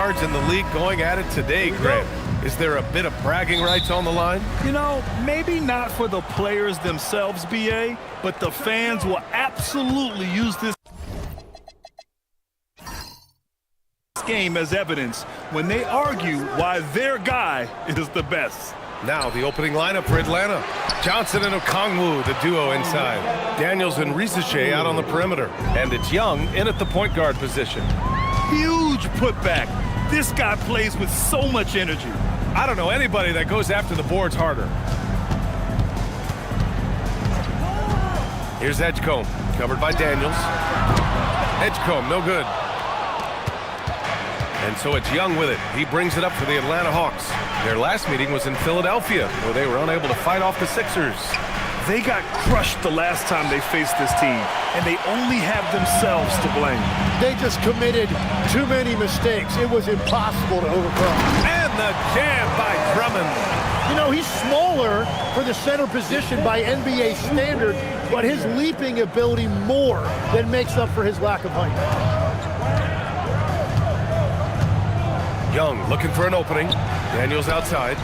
Guards in the league going at it today, Grant. Is there a bit of bragging rights on the line? You know, maybe not for the players themselves, BA, but the fans will absolutely use this game as evidence when they argue why their guy is the best. Now the opening lineup for Atlanta. Johnson and Okongwu, the duo inside. Daniels and Risache out on the perimeter. And it's Young in at the point guard position. Huge putback. This guy plays with so much energy. I don't know anybody that goes after the boards harder. Here's Edgecombe, covered by Daniels. Edgecombe, no good. And so it's Young with it. He brings it up for the Atlanta Hawks. Their last meeting was in Philadelphia, where they were unable to fight off the Sixers. They got crushed the last time they faced this team, and they only have themselves to blame. They just committed too many mistakes. It was impossible to overcome. And the jam by Drummond. You know, he's smaller for the center position by NBA standard, but his leaping ability more than makes up for his lack of height. Young looking for an opening. Daniels outside.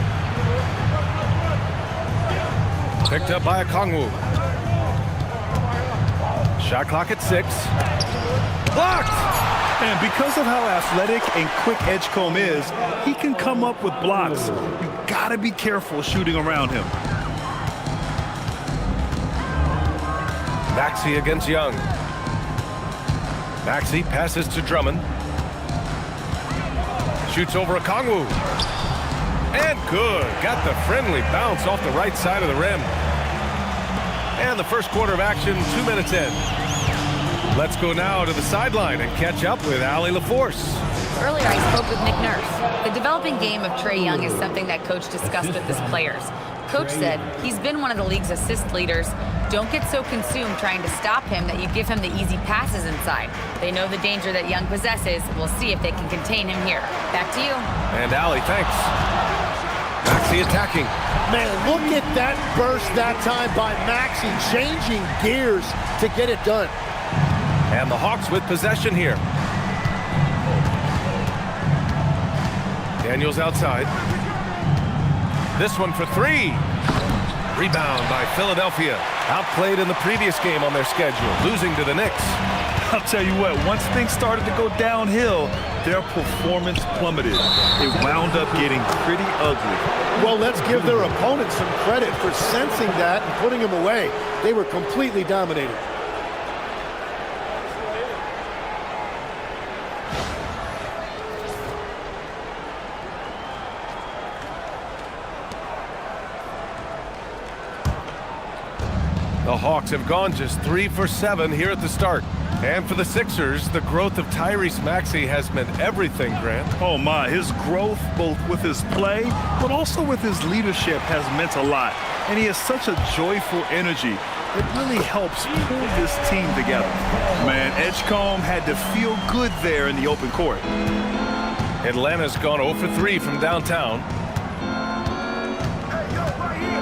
Picked up by Okongwu. Shot clock at 6. Blocked! And because of how athletic and quick Edgecombe is, he can come up with blocks. You gotta be careful shooting around him. Maxey against Young. Maxey passes to Drummond. Shoots over Okongwu. And good. Got the friendly bounce off the right side of the rim. And the first quarter of action, 2 minutes in. Let's go now to the sideline and catch up with Allie LaForce. Earlier, I spoke with Nick Nurse. The developing game of Trae Young is something that Coach discussed with his players. Coach said he's been one of the league's assist leaders. Don't get so consumed trying to stop him that you give him the easy passes inside. They know the danger that Young possesses. We'll see if they can contain him here. Back to you. And Allie, thanks. Maxey attacking. Man, look at that burst that time by Maxey, changing gears to get it done. And the Hawks with possession here. Daniels outside. This one for 3. Rebound by Philadelphia. Outplayed in the previous game on their schedule, losing to the Knicks. I'll tell you what, once things started to go downhill, their performance plummeted. It wound up getting pretty ugly. Well, let's give their opponents some credit for sensing that and putting them away. They were completely dominated. The Hawks have gone just 3 for 7 here at the start. And for the Sixers, the growth of Tyrese Maxey has meant everything, Grant. Oh my, his growth both with his play, but also with his leadership has meant a lot. And he has such a joyful energy. It really helps pull this team together. Man, Edgecombe had to feel good there in the open court. Atlanta's gone 0 for 3 from downtown.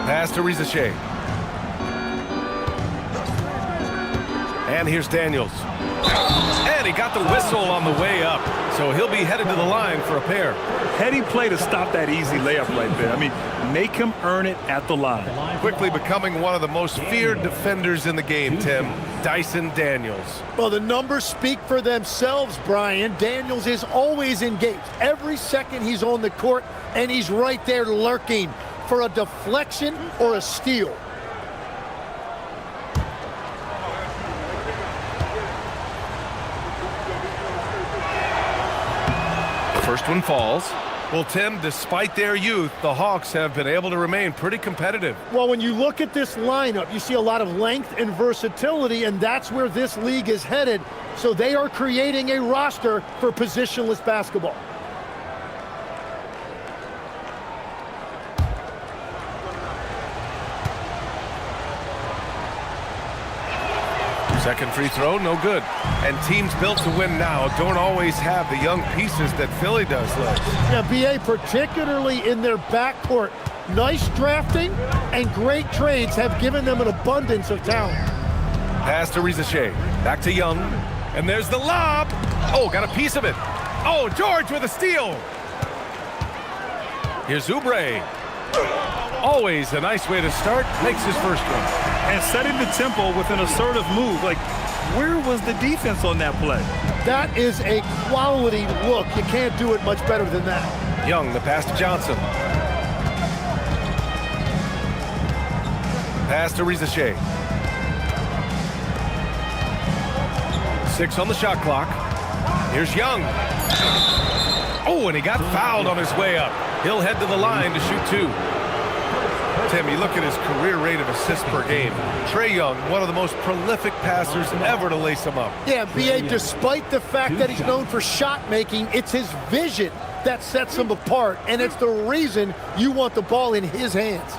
Pass to Risache. And here's Daniels. And he got the whistle on the way up. So he'll be headed to the line for a pair. Heady play to stop that easy layup right there. I mean, make him earn it at the line. Quickly becoming one of the most feared defenders in the game, Tim. Dyson Daniels. Well, the numbers speak for themselves, Brian. Daniels is always engaged. Every second he's on the court, and he's right there lurking for a deflection or a steal. First one falls. Well, Tim, despite their youth, the Hawks have been able to remain pretty competitive. Well, when you look at this lineup, you see a lot of length and versatility, and that's where this league is headed. So they are creating a roster for positionless basketball. Second free throw, no good. And teams built to win now don't always have the young pieces that Philly does, Les. Yeah, BA, particularly in their backcourt. Nice drafting and great trades have given them an abundance of talent. Pass to Risache. Back to Young. And there's the lob. Oh, got a piece of it. Oh, George with a steal. Here's Oubre. Always a nice way to start. Makes his first one. And setting the tempo with an assertive move. Like, where was the defense on that play? That is a quality look. You can't do it much better than that. Young, the pass to Johnson. Pass to Rizachet. 6 on the shot clock. Here's Young. Oh, and he got fouled on his way up. He'll head to the line to shoot 2. Tim, you look at his career rate of assists per game. Trae Young, one of the most prolific passers ever to lace him up. Yeah, B.A., despite the fact that he's known for shot making, it's his vision that sets him apart, and it's the reason you want the ball in his hands.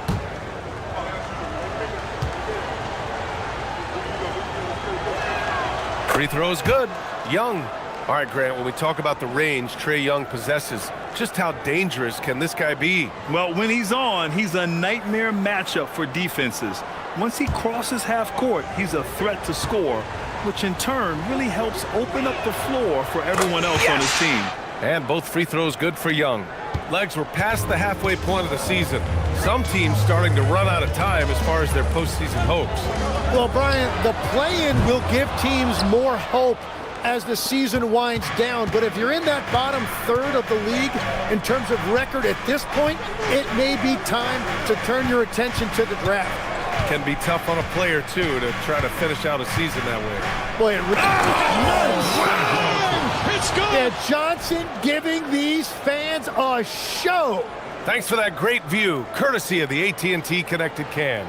Free throw is good. Young. All right, Grant, when we talk about the range Trae Young possesses, just how dangerous can this guy be? Well, when he's on, he's a nightmare matchup for defenses. Once he crosses half court, he's a threat to score, which in turn really helps open up the floor for everyone else on his team. And both free throws good for Young. Legs were past the halfway point of the season. Some teams starting to run out of time as far as their postseason hopes. Well, Brian, the play-in will give teams more hope as the season winds down. But if you're in that bottom third of the league in terms of record at this point, it may be time to turn your attention to the draft. Can be tough on a player, too, to try to finish out a season that way. Boy, it really It's good. And Johnson giving these fans a show. Thanks for that great view, courtesy of the AT&T Connected Can.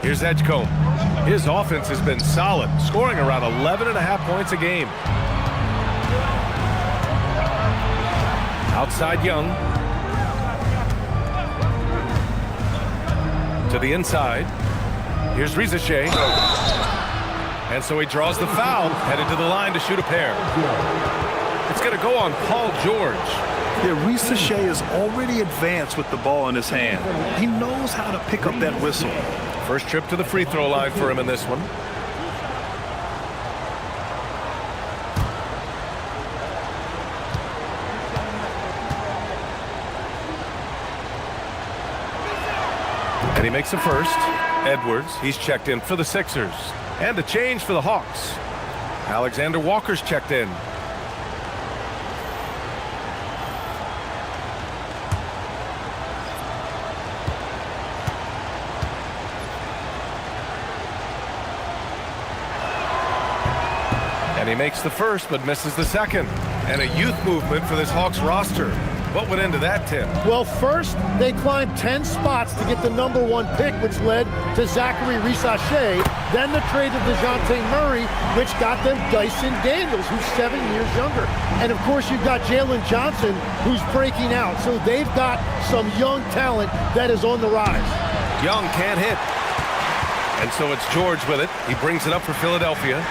Here's Edgecombe. His offense has been solid, scoring around 11.5 points a game. Outside Young. To the inside. Here's Rizachet. And so he draws the foul, headed to the line to shoot a pair. It's going to go on Paul George. Yeah, Rizachet is already advanced with the ball in his hand. He knows how to pick up that whistle. First trip to the free throw line for him in this one. And he makes the first. Edwards, he's checked in for the Sixers. And a change for the Hawks. Alexander Walker's checked in. And he makes the first, but misses the second. And a youth movement for this Hawks roster. What went into that, Tim? Well, first, they climbed 10 spots to get the #1 pick, which led to Zachary Rizachet. Then the trade of DeJounte Murray, which got them Dyson Daniels, who's 7 years younger. And, of course, you've got Jalen Johnson, who's breaking out. So they've got some young talent that is on the rise. Young can't hit. And so it's George with it. He brings it up for Philadelphia.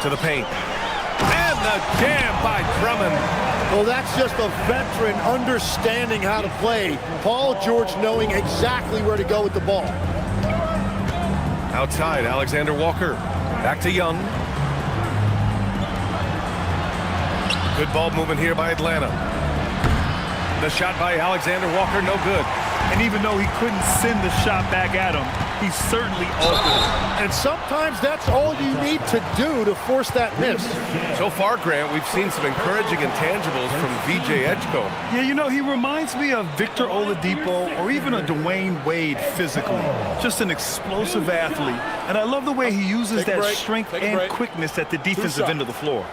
To the paint. And the jam by Drummond. Well, that's just a veteran understanding how to play. Paul George knowing exactly where to go with the ball. Outside, Alexander Walker. Back to Young. Good ball movement here by Atlanta. The shot by Alexander Walker, no good. And even though he couldn't send the shot back at him, he certainly altered it. And sometimes that's all you need to do to force that miss. So far, Grant, we've seen some encouraging intangibles from VJ Edgecombe. Yeah, you know, he reminds me of Victor Oladipo or even a Dwayne Wade physically. Just an explosive athlete. And I love the way he uses that strength and quickness at the defensive end of the floor.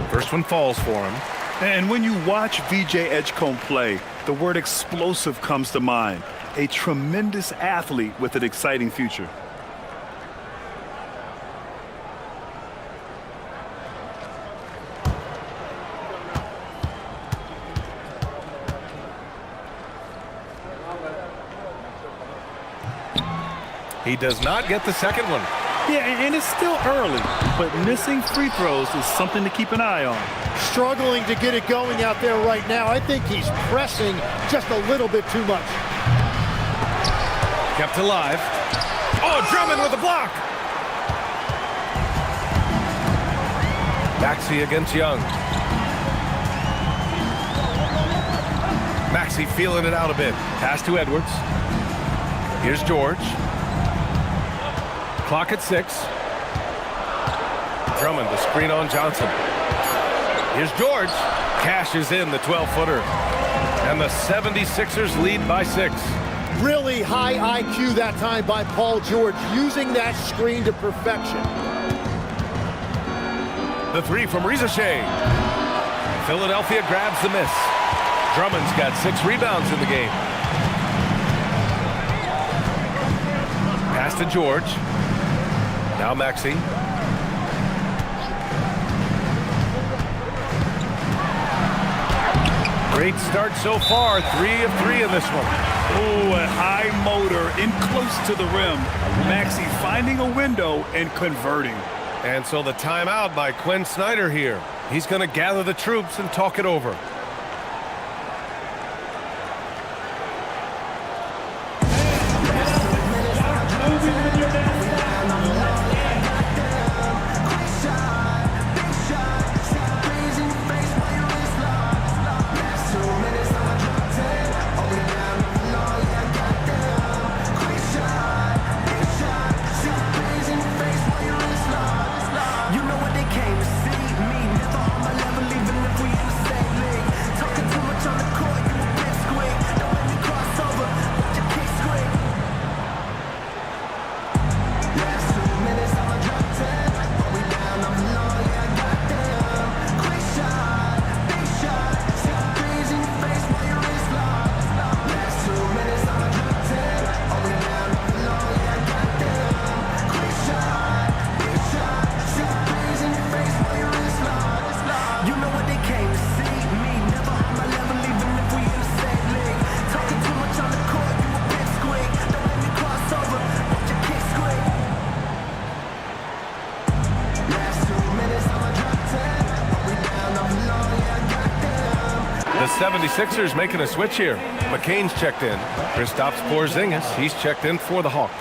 First one falls for him. And when you watch VJ Edgecombe play, the word explosive comes to mind. A tremendous athlete with an exciting future. He does not get the second one. Yeah, and it's still early, but missing free throws is something to keep an eye on. Struggling to get it going out there right now. I think he's pressing just a little bit too much. Kept alive. Oh, Drummond with a block. Maxey against Young. Maxey feeling it out a bit. Pass to Edwards. Here's George. Clock at 6. Drummond, the screen on Johnson. Here's George. Cashes in the 12-footer. And the 76ers lead by 6. Really high IQ that time by Paul George, using that screen to perfection. The 3 from Rizachet. Philadelphia grabs the miss. Drummond's got 6 rebounds in the game. Pass to George. Now Maxey. Great start so far. 3 of 3 in this one. Oh, a high motor in close to the rim. Maxey finding a window and converting. And so the timeout by Quinn Snyder here. He's going to gather the troops and talk it over. The 76ers making a switch here. McCain's checked in. Kristaps Porzingis, he's checked in for the Hawks.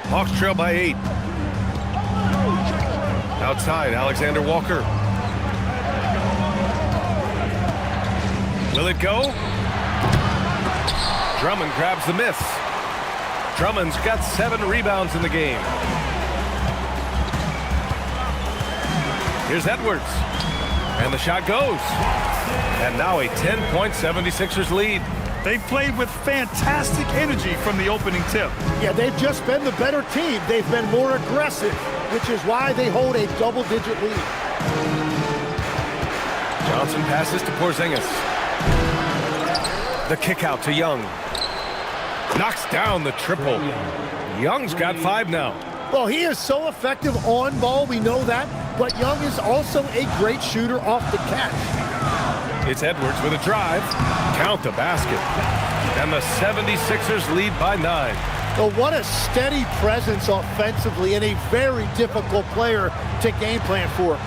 Hawks trail by 8. Outside, Alexander Walker. Will it go? Drummond grabs the miss. Drummond's got 7 rebounds in the game. Here's Edwards. And the shot goes. And now a 10-point 76ers lead. They played with fantastic energy from the opening tip. Yeah, they've just been the better team. They've been more aggressive, which is why they hold a double-digit lead. Johnson passes to Porzingis. The kick out to Young. Knocks down the triple. Young's got 5 now. Well, he is so effective on ball, we know that, but Young is also a great shooter off the catch. It's Edwards with a drive. Count the basket. And the 76ers lead by 9. Well, what a steady presence offensively and a very difficult player to game plan for.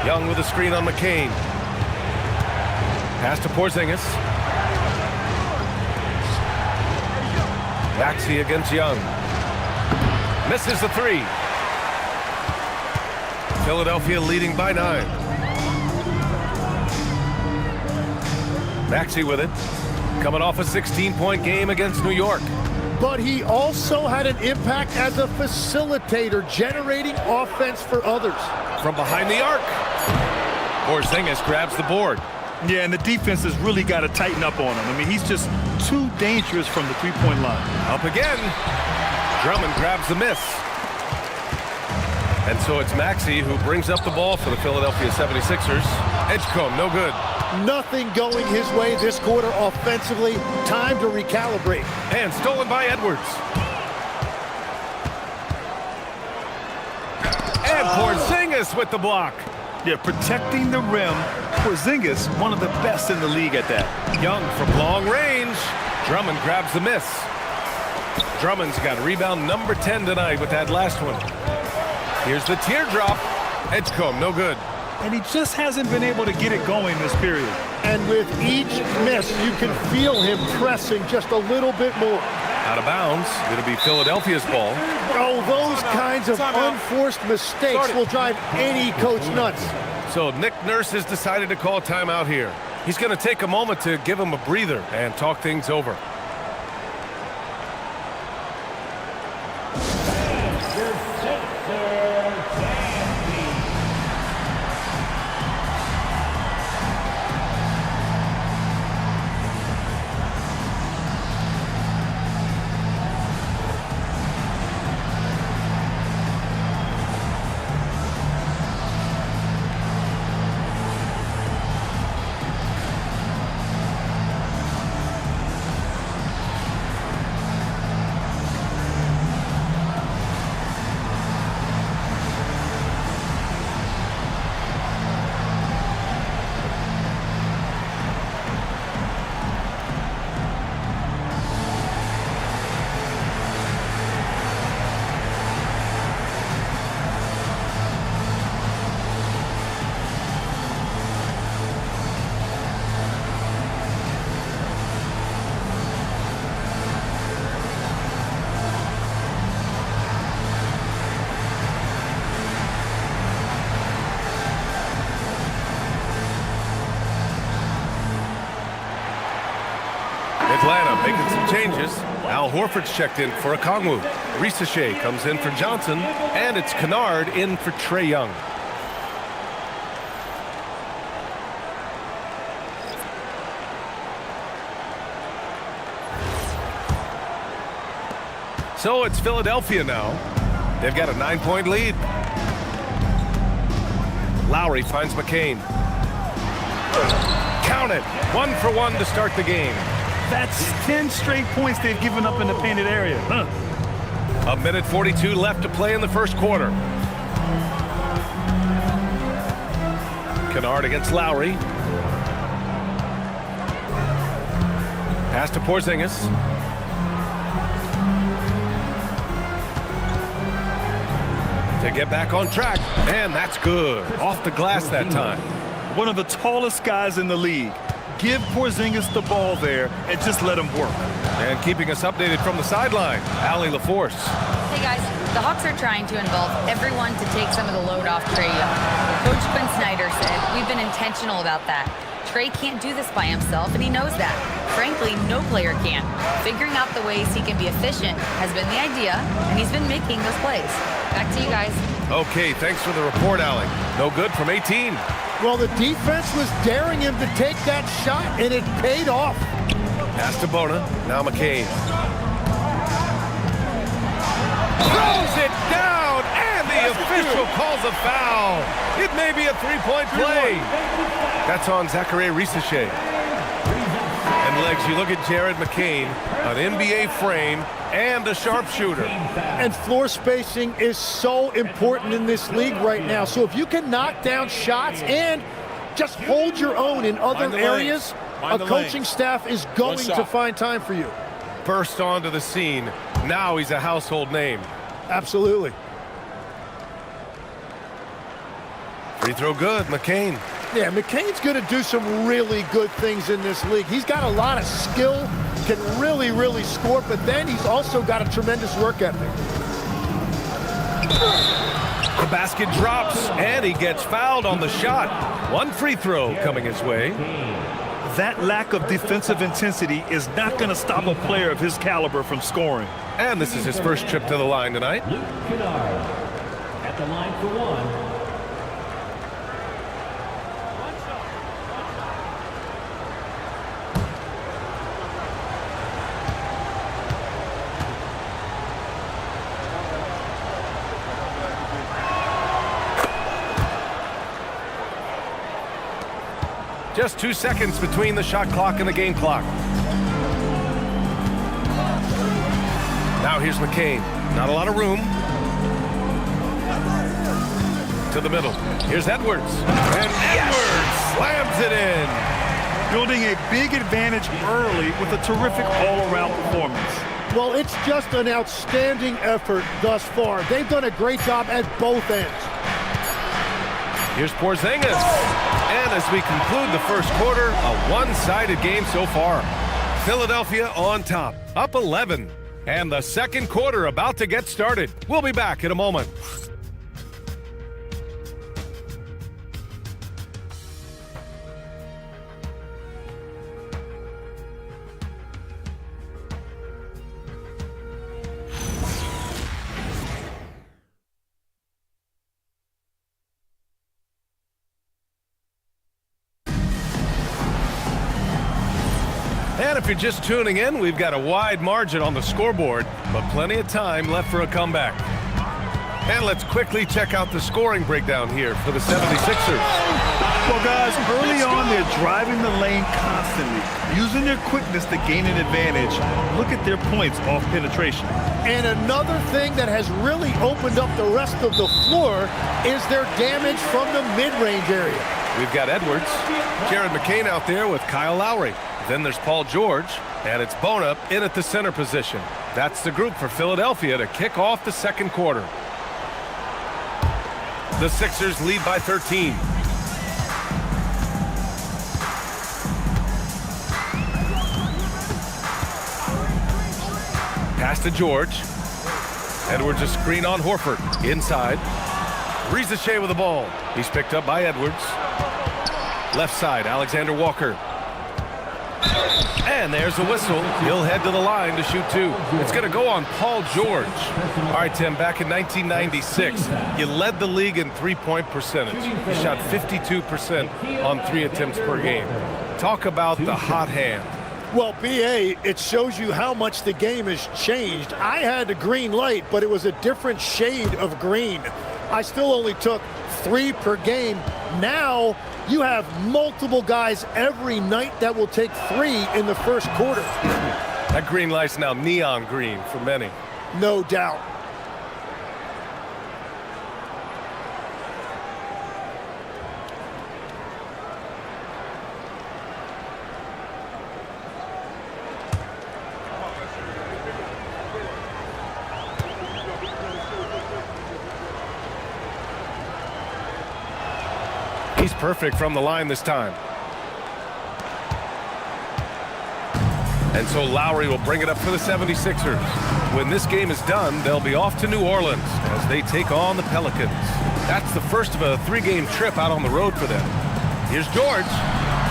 Young with a screen on McCain. Pass to Porzingis. Maxey against Young. Misses the 3. Philadelphia leading by 9. Maxey with it. Coming off a 16-point game against New York. But he also had an impact as a facilitator, generating offense for others. From behind the arc. Porzingis grabs the board. Yeah, and the defense has really got to tighten up on him. I mean, he's just too dangerous from the three-point line. Up again. Drummond grabs the miss. And so it's Maxey who brings up the ball for the Philadelphia 76ers. Edgecombe, no good. Nothing going his way this quarter offensively. Time to recalibrate. And stolen by Edwards. And Porzingis with the block. Yeah, protecting the rim. Porzingis, one of the best in the league at that. Young from long range. Drummond grabs the miss. Drummond's got rebound number 10 tonight with that last one. Here's the teardrop. Edgecombe, no good. And he just hasn't been able to get it going this period. And with each miss, you can feel him pressing just a little bit more. Out of bounds. It'll be Philadelphia's ball. Oh, those kinds of unforced mistakes will drive any coach nuts. So Nick Nurse has decided to call timeout here. He's going to take a moment to give him a breather and talk things over. Atlanta making some changes. Al Horford's checked in for Okongwu. Risachet comes in for Johnson. And it's Kennard in for Trae Young. So it's Philadelphia now. They've got a 9-point lead. Lowry finds McCain. Count it. 1 for 1 to start the game. That's 10 straight points they've given up in the painted area. A minute 42 left to play in the first quarter. Kennard against Lowry. Pass to Porzingis. To get back on track. And that's good. Off the glass that time. One of the tallest guys in the league. Give Porzingis the ball there and just let him work. And keeping us updated from the sideline, Allie LaForce. Hey guys, the Hawks are trying to involve everyone to take some of the load off Trae Young. Coach Quinn Snyder said, we've been intentional about that. Trae can't do this by himself, and he knows that. Frankly, no player can. Figuring out the ways he can be efficient has been the idea, and he's been making those plays. Back to you guys. Okay, thanks for the report, Allie. No good from 18. Well, the defense was daring him to take that shot, and it paid off. Pass to Bona. Now McCain. Throws it down, and the official calls a foul. It may be a three-point play. That's on Zachary Risachet. And legs, you look at Jared McCain, an NBA frame, and a sharpshooter. And floor spacing is so important in this league right now. So if you can knock down shots and just hold your own in other areas, a coaching staff is going to find time for you. Burst onto the scene. Now he's a household name. Absolutely. Free throw good, McCain. Yeah, McCain's going to do some really good things in this league. He's got a lot of skill, can really, really score, but then he's also got a tremendous work ethic. The basket drops, and he gets fouled on the shot. One free throw coming his way. That lack of defensive intensity is not going to stop a player of his caliber from scoring. And this is his first trip to the line tonight. Luke Kennard at the line for one. Just 2 seconds between the shot clock and the game clock. Now here's McCain. Not a lot of room. To the middle. Here's Edwards. And Edwards slams it in. Building a big advantage early with a terrific all-around performance. Well, it's just an outstanding effort thus far. They've done a great job at both ends. Here's Porzingis. And as we conclude the first quarter, a one-sided game so far. Philadelphia on top, up 11. And the second quarter about to get started. We'll be back in a moment. And if you're just tuning in, we've got a wide margin on the scoreboard, but plenty of time left for a comeback. And let's quickly check out the scoring breakdown here for the 76ers. Well, guys, early on, they're driving the lane constantly, using their quickness to gain an advantage. Look at their points off penetration. And another thing that has really opened up the rest of the floor is their damage from the mid-range area. We've got Edwards, Jared McCain out there with Kyle Lowry. Then there's Paul George, and it's Bona in at the center position. That's the group for Philadelphia to kick off the second quarter. The Sixers lead by 13. Pass to George. Edwards a screen on Horford. Inside. Risache with the ball. He's picked up by Edwards. Left side, Alexander Walker. And there's a whistle. He'll head to the line to shoot two. It's going to go on Paul George. All right, Tim, back in 1996, you led the league in three-point percentage. You shot 52% on 3 attempts per game. Talk about the hot hand. Well, B.A., it shows you how much the game has changed. I had the green light, but it was a different shade of green. I still only took 3 per game. Now you have multiple guys every night that will take 3 in the first quarter. That green light's now neon green for many. No doubt. He's perfect from the line this time. And so Lowry will bring it up for the 76ers. When this game is done, they'll be off to New Orleans as they take on the Pelicans. That's the first of a 3-game trip out on the road for them. Here's George.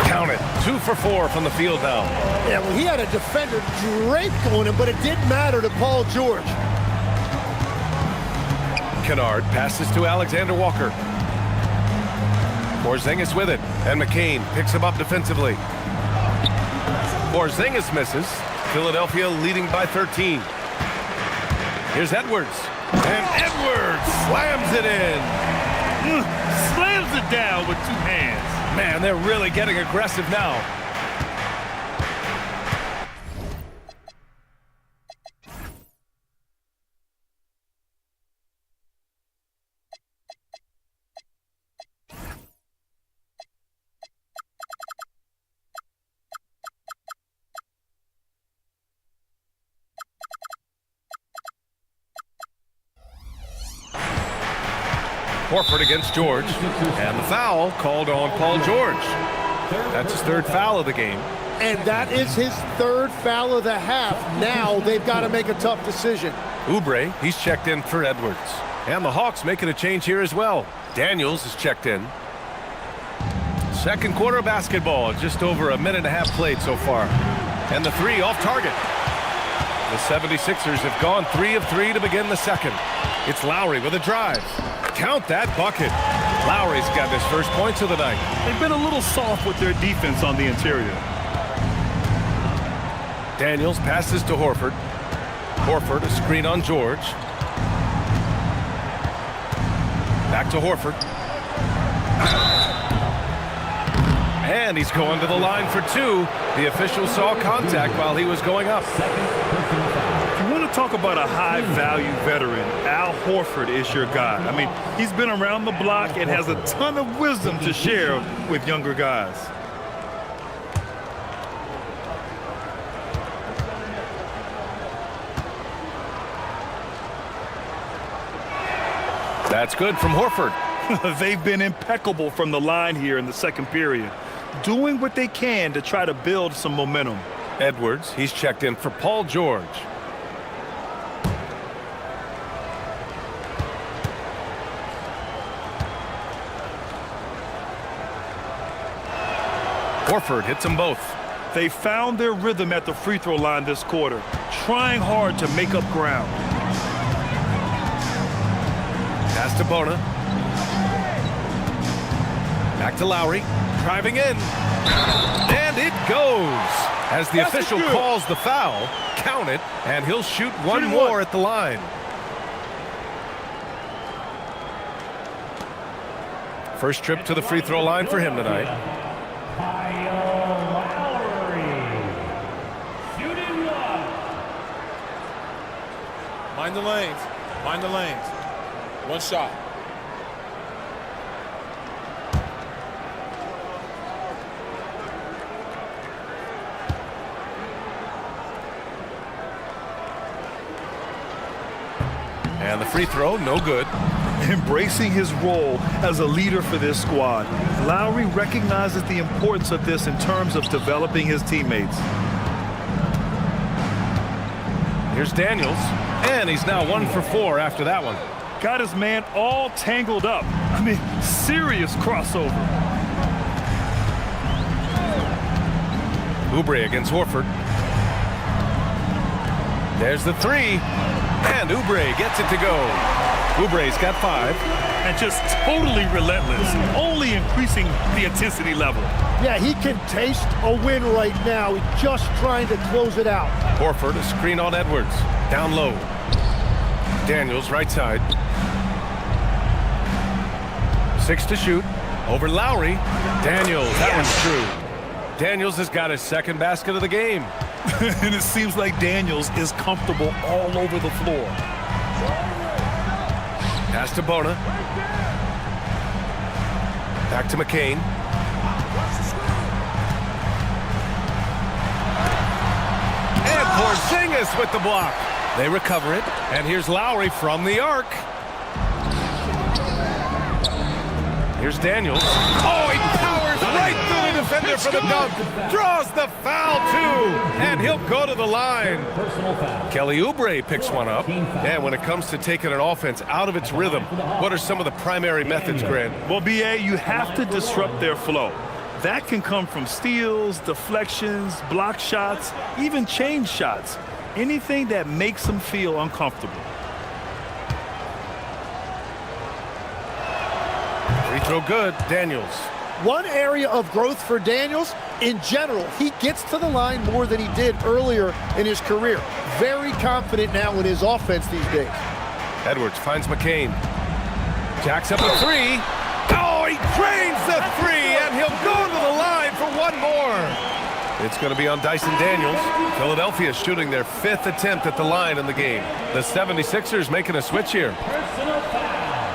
Count it. 2 for 4 from the field now. Yeah, well, he had a defender draped on him, but it didn't matter to Paul George. Kennard passes to Alexander Walker. Porzingis with it, and McCain picks him up defensively. Porzingis misses. Philadelphia leading by 13. Here's Edwards. And Edwards slams it in. Slams it down with 2 hands. Man, they're really getting aggressive now. Horford against George, and the foul called on Paul George. That's his 3rd foul of the game. And that is his 3rd foul of the half. Now they've got to make a tough decision. Oubre, he's checked in for Edwards. And the Hawks making a change here as well. Daniels is checked in. Second quarter basketball, just over a minute and a half played so far. And the 3 off target. The 76ers have gone 3 of 3 to begin the second. It's Lowry with a drive. Count that bucket. Lowry's got his first points of the night. They've been a little soft with their defense on the interior. Daniels passes to Horford. Horford, a screen on George. Back to Horford. And he's going to the line for 2. The official saw contact while he was going up. If you want to to talk about a high-value veteran. Al Horford is your guy. I mean, he's been around the block and has a ton of wisdom to share with younger guys. That's good from Horford. They've been impeccable from the line here in the second period, doing what they can to try to build some momentum. Edwards, he's checked in for Paul George. Horford hits them both. They found their rhythm at the free throw line this quarter, trying hard to make up ground. Pass to Bona. Back to Lowry. Driving in. And it goes. As the official calls the foul, count it, and he'll shoot one more at the line. First trip to the free throw line for him tonight. Mind the lanes. Mind the lanes. One shot. And the free throw, no good. Embracing his role as a leader for this squad, Lowry recognizes the importance of this in terms of developing his teammates. Here's Daniels, and he's now 1 for 4 after that one. Got his man all tangled up. I mean, serious crossover. Oubre against Horford. There's the three, and Oubre gets it to go. Oubre's got 5. And just totally relentless, only increasing the intensity level. Yeah, he can taste a win right now. He's just trying to close it out. Horford, a screen on Edwards. Down low. Daniels, right side. 6 to shoot. Over Lowry. Daniels, that one's true. Daniels has got his second basket of the game. And it seems like Daniels is comfortable all over the floor. Pass to Bona. Back to McCain. And Porzingis with the block. They recover it, and here's Lowry from the arc. Here's Daniels. Oh, he powers right through the defender for the dunk. Draws the foul, too, and he'll go to the line. Kelly Oubre picks one up. And when it comes to taking an offense out of its rhythm, what are some of the primary methods, Grant? Well, B.A., you have to disrupt their flow. That can come from steals, deflections, block shots, even change shots. Anything that makes them feel uncomfortable. Free throw good, Daniels. One area of growth for Daniels, in general, he gets to the line more than he did earlier in his career. Very confident now in his offense these days. Edwards finds McCain. Jacks up a 3. Oh, he drains the 3, and he'll go to the line for one more. It's going to be on Dyson Daniels. Philadelphia shooting their 5th attempt at the line in the game. The 76ers making a switch here. Personal foul.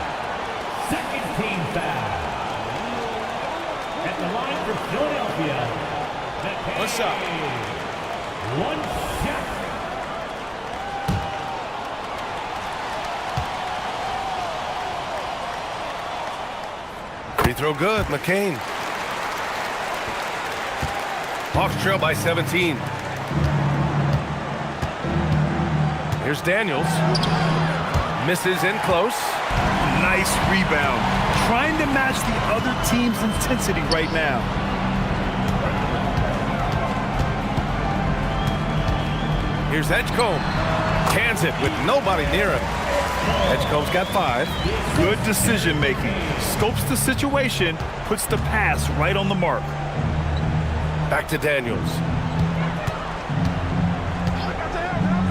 Second team foul. At the line for Philadelphia. One shot. One shot. Free throw good, McCain. Hawks trail by 17. Here's Daniels. Misses in close. Nice rebound. Trying to match the other team's intensity right now. Here's Edgecombe. Cans it with nobody near him. Edgecombe's got 5. Good decision making. Scopes the situation, puts the pass right on the mark. Back to Daniels.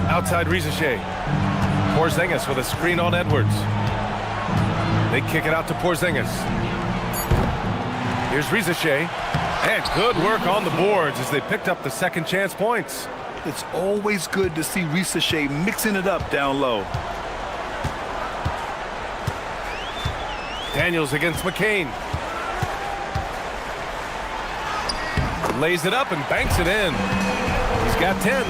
Outside Rizichet. Porzingis with a screen on Edwards. They kick it out to Porzingis. Here's Rizichet. And good work on the boards as they picked up the second chance points. It's always good to see Risache mixing it up down low. Daniels against McCain. Lays it up and banks it in. He's got 10.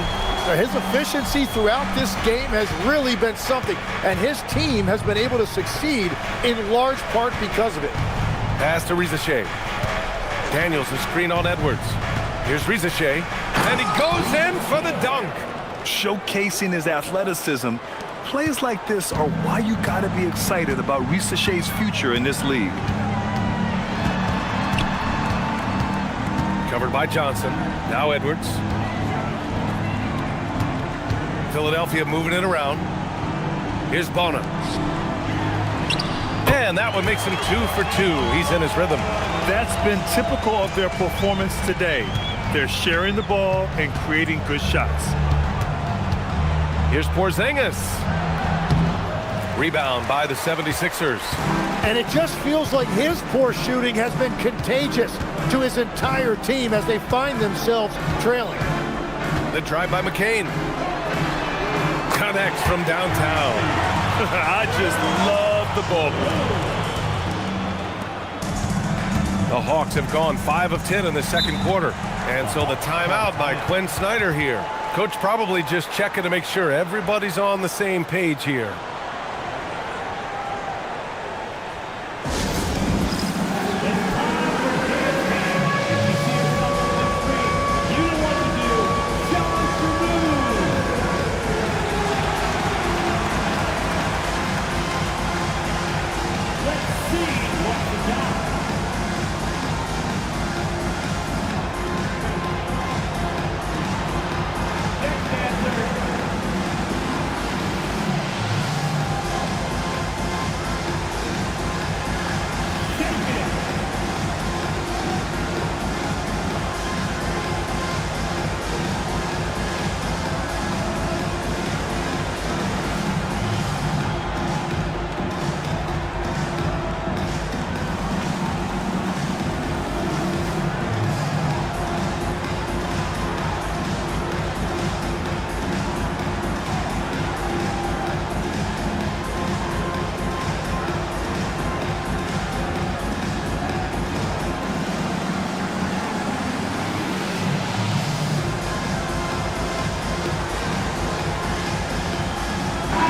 His efficiency throughout this game has really been something, and his team has been able to succeed in large part because of it. Pass to Risache. Daniels a screen on Edwards. Here's Risache, and he goes in for the dunk. Showcasing his athleticism, plays like this are why you got to be excited about Risache's future in this league. Covered by Johnson. Now Edwards. Philadelphia moving it around. Here's Bona. And that one makes him 2 for 2. He's in his rhythm. That's been typical of their performance today. They're sharing the ball and creating good shots. Here's Porzingis. Rebound by the 76ers. And it just feels like his poor shooting has been contagious to his entire team as they find themselves trailing. The drive by McCain. Connects from downtown. I just love the ball. The Hawks have gone 5 of 10 in the second quarter. And so the timeout by Quinn Snyder here. Coach probably just checking to make sure everybody's on the same page here.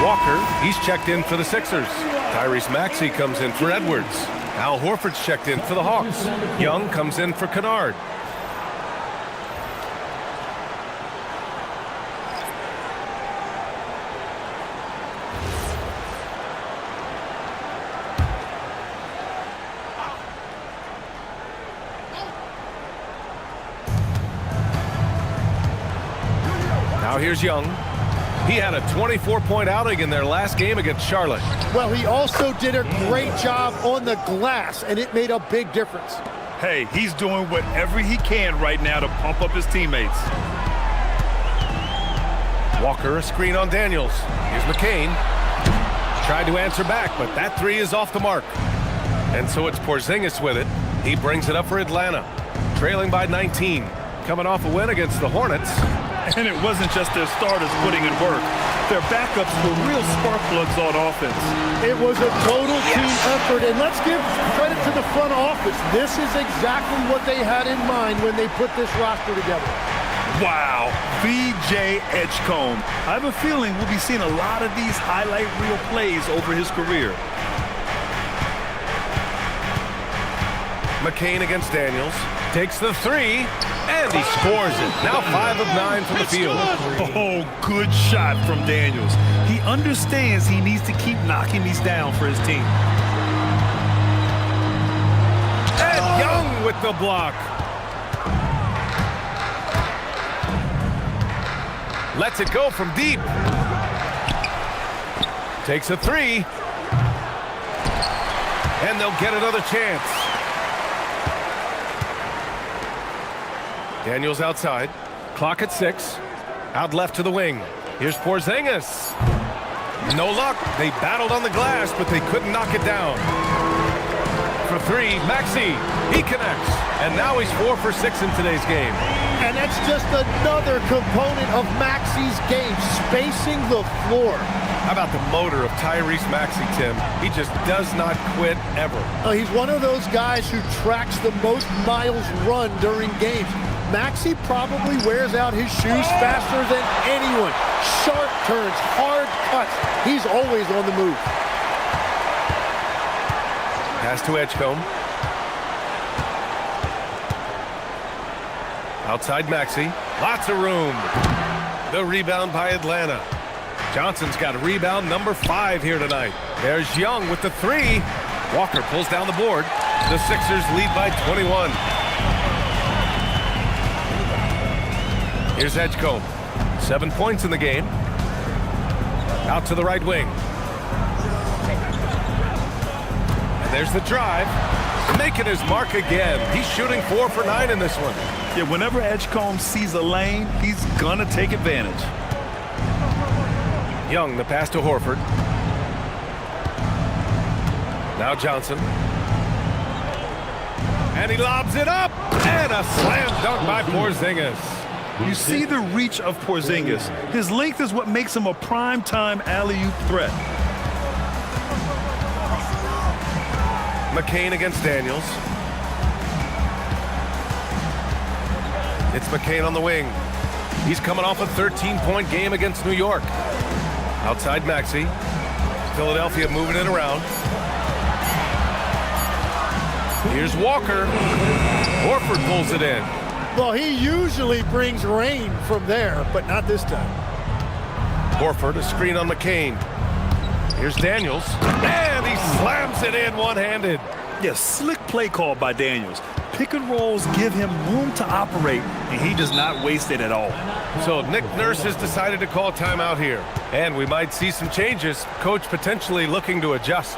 Walker, he's checked in for the Sixers. Tyrese Maxey comes in for Edwards. Al Horford's checked in for the Hawks. Young comes in for Kennard. Now here's Young. He had a 24-point outing in their last game against Charlotte. Well, he also did a great job on the glass, and it made a big difference. Hey, he's doing whatever he can right now to pump up his teammates. Walker, a screen on Daniels. Here's McCain. Tried to answer back, but that three is off the mark. And so it's Porzingis with it. He brings it up for Atlanta, trailing by 19. Coming off a win against the Hornets. And it wasn't just their starters putting in work. Their backups were real spark plugs on offense. It was a total team effort, and let's give credit to the front office. This is exactly what they had in mind when they put this roster together. Wow, VJ Edgecombe. I have a feeling we'll be seeing a lot of these highlight reel plays over his career. McCain against Daniels. Takes the three, and he scores it. Now 5 of 9 from the field. Oh, good shot from Daniels. He understands he needs to keep knocking these down for his team. And Young with the block. Lets it go from deep. Takes a three. And they'll get another chance. Daniels outside. Clock at 6. Out left to the wing. Here's Porzingis. No luck. They battled on the glass, but they couldn't knock it down. For three, Maxey. He connects. And now he's 4 for 6 in today's game. And that's just another component of Maxi's game, spacing the floor. How about the motor of Tyrese Maxey, Tim? He just does not quit ever. He's one of those guys who tracks the most miles run during games. Maxey probably wears out his shoes faster than anyone. Sharp turns, hard cuts. He's always on the move. Pass to Edgecombe. Outside Maxey. Lots of room. The rebound by Atlanta. Johnson's got a rebound number 5 here tonight. There's Young with the 3. Walker pulls down the board. The Sixers lead by 21. Here's Edgecombe. 7 points in the game. Out to the right wing. And there's the drive. Making his mark again. He's shooting 4 for 9 in this one. Yeah, whenever Edgecombe sees a lane, he's going to take advantage. Young, the pass to Horford. Now Johnson. And he lobs it up. And a slam dunk by Porzingis. You see the reach of Porzingis. His length is what makes him a prime-time alley-oop threat. McCain against Daniels. It's McCain on the wing. He's coming off a 13-point game against New York. Outside Maxey. Philadelphia moving it around. Here's Walker. Horford pulls it in. Well, he usually brings rain from there, but not this time. Horford, a screen on McCain. Here's Daniels. And he slams it in one-handed. Yeah, slick play call by Daniels. Pick and rolls give him room to operate, and he does not waste it at all. So Nick Nurse has decided to call timeout here. And we might see some changes. Coach potentially looking to adjust.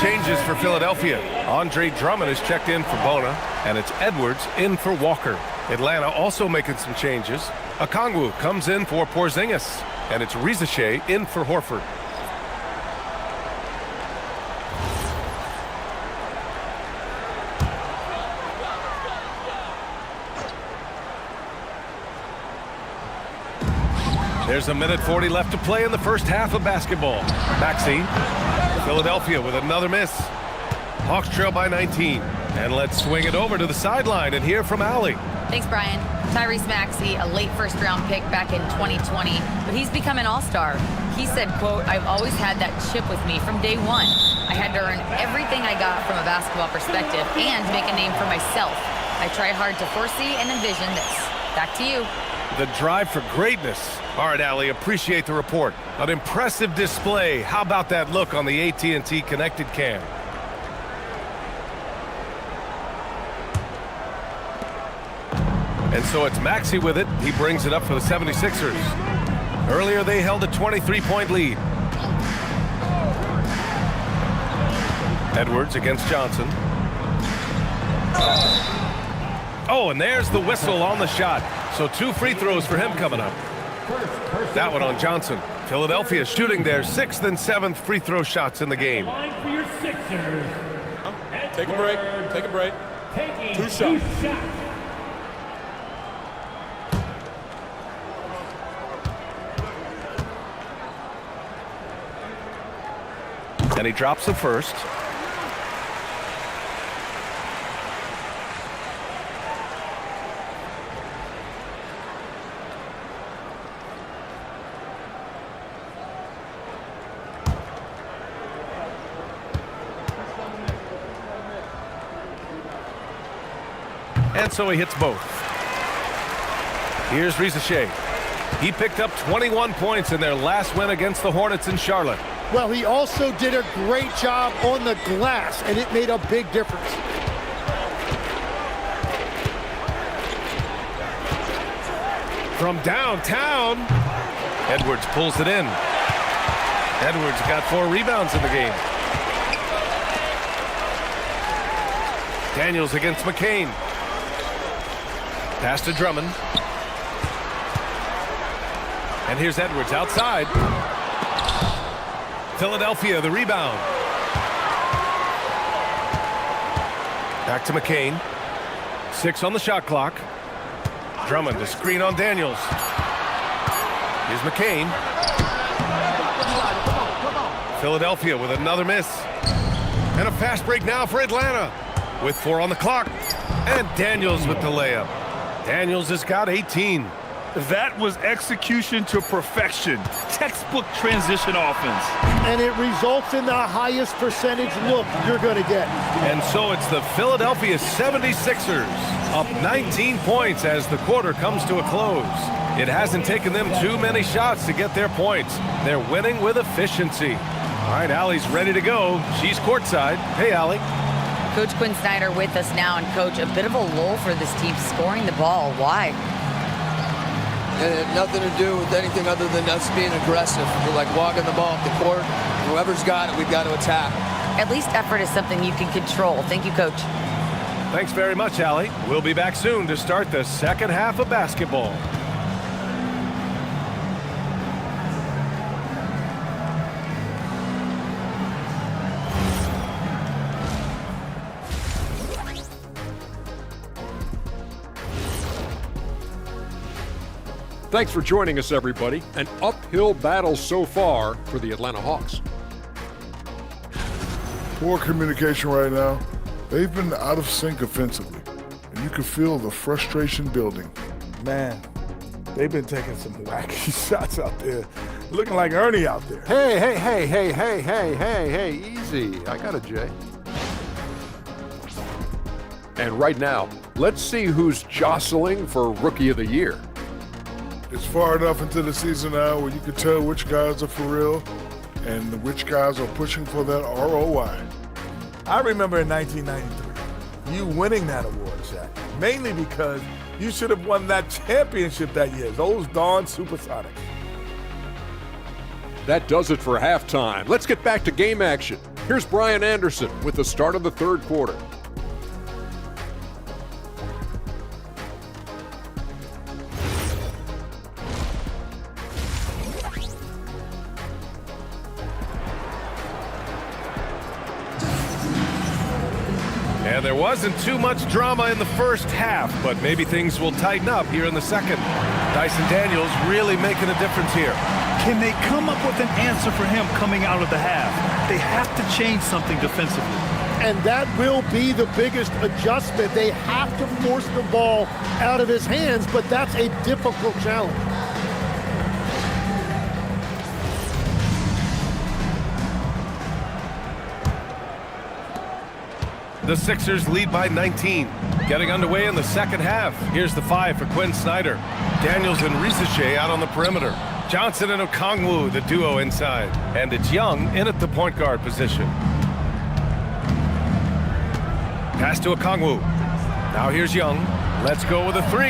Changes for Philadelphia. Andre Drummond is checked in for Bona, and it's Edwards in for Walker. Atlanta also making some changes. Okongwu comes in for Porzingis, and it's Rizachet in for Horford. There's 1:40 left to play in the first half of basketball. Maxey. Philadelphia with another miss. Hawks trail by 19. And let's swing it over to the sideline and hear from Allie. Thanks, Brian. Tyrese Maxey, a late first-round pick back in 2020, but he's become an all-star. He said, quote, "I've always had that chip with me from day one. I had to earn everything I got from a basketball perspective and make a name for myself. I try hard to foresee and envision this." Back to you. The drive for greatness. All right, Allie, appreciate the report. An impressive display. How about that look on the AT&T connected cam? And so it's Maxey with it. He brings it up for the 76ers. Earlier, they held a 23-point lead. Edwards against Johnson. Oh, and there's the whistle on the shot. So 2 free throws for him coming up. That one on Johnson. Philadelphia shooting their 6th and 7th free throw shots in the game. For your Sixers. Take a break. Take a break. 2 shots. And he drops the first. And so he hits both. Here's Risache. He picked up 21 points in their last win against the Hornets in Charlotte. Well, he also did a great job on the glass, and it made a big difference. From downtown, Edwards pulls it in. Edwards got 4 rebounds in the game. Daniels against McCain. Pass to Drummond. And here's Edwards outside. Philadelphia, the rebound. Back to McCain. 6 on the shot clock. Drummond to screen on Daniels. Here's McCain. Philadelphia with another miss. And a fast break now for Atlanta with 4 on the clock. And Daniels with the layup. Daniels has got 18. That was execution to perfection. Textbook transition offense. And it results in the highest percentage look you're going to get. And so it's the Philadelphia 76ers up 19 points as the quarter comes to a close. It hasn't taken them too many shots to get their points. They're winning with efficiency. All right, Allie's ready to go. She's courtside. Hey, Allie. Coach Quinn Snyder with us now. And, Coach, a bit of a lull for this team scoring the ball. Why? And it had nothing to do with anything other than us being aggressive. We're like walking the ball up the court. Whoever's got it, we've got to attack. At least effort is something you can control. Thank you, Coach. Thanks very much, Allie. We'll be back soon to start the second half of basketball. Thanks for joining us, everybody. An uphill battle so far for the Atlanta Hawks. Poor communication right now. They've been out of sync offensively, and you can feel the frustration building. Man, they've been taking some wacky shots out there. Looking like Ernie out there. Hey, easy. I got it, Jay. And right now, let's see who's jostling for Rookie of the Year. It's far enough into the season now where you can tell which guys are for real and which guys are pushing for that ROI. I remember in 1993, you winning that award, Shaq, mainly because you should have won that championship that year, those darn Supersonics. That does it for halftime. Let's get back to game action. Here's Brian Anderson with the start of the third quarter. And there wasn't too much drama in the first half, but maybe things will tighten up here in the second. Dyson Daniels really making a difference here. Can they come up with an answer for him coming out of the half? They have to change something defensively. And that will be the biggest adjustment. They have to force the ball out of his hands, but that's a difficult challenge. The Sixers lead by 19. Getting underway in the second half. Here's the 5 for Quinn Snyder. Daniels and Risache out on the perimeter. Johnson and Okongwu, the duo inside. And it's Young in at the point guard position. Pass to Okongwu. Now here's Young. Let's go with a 3.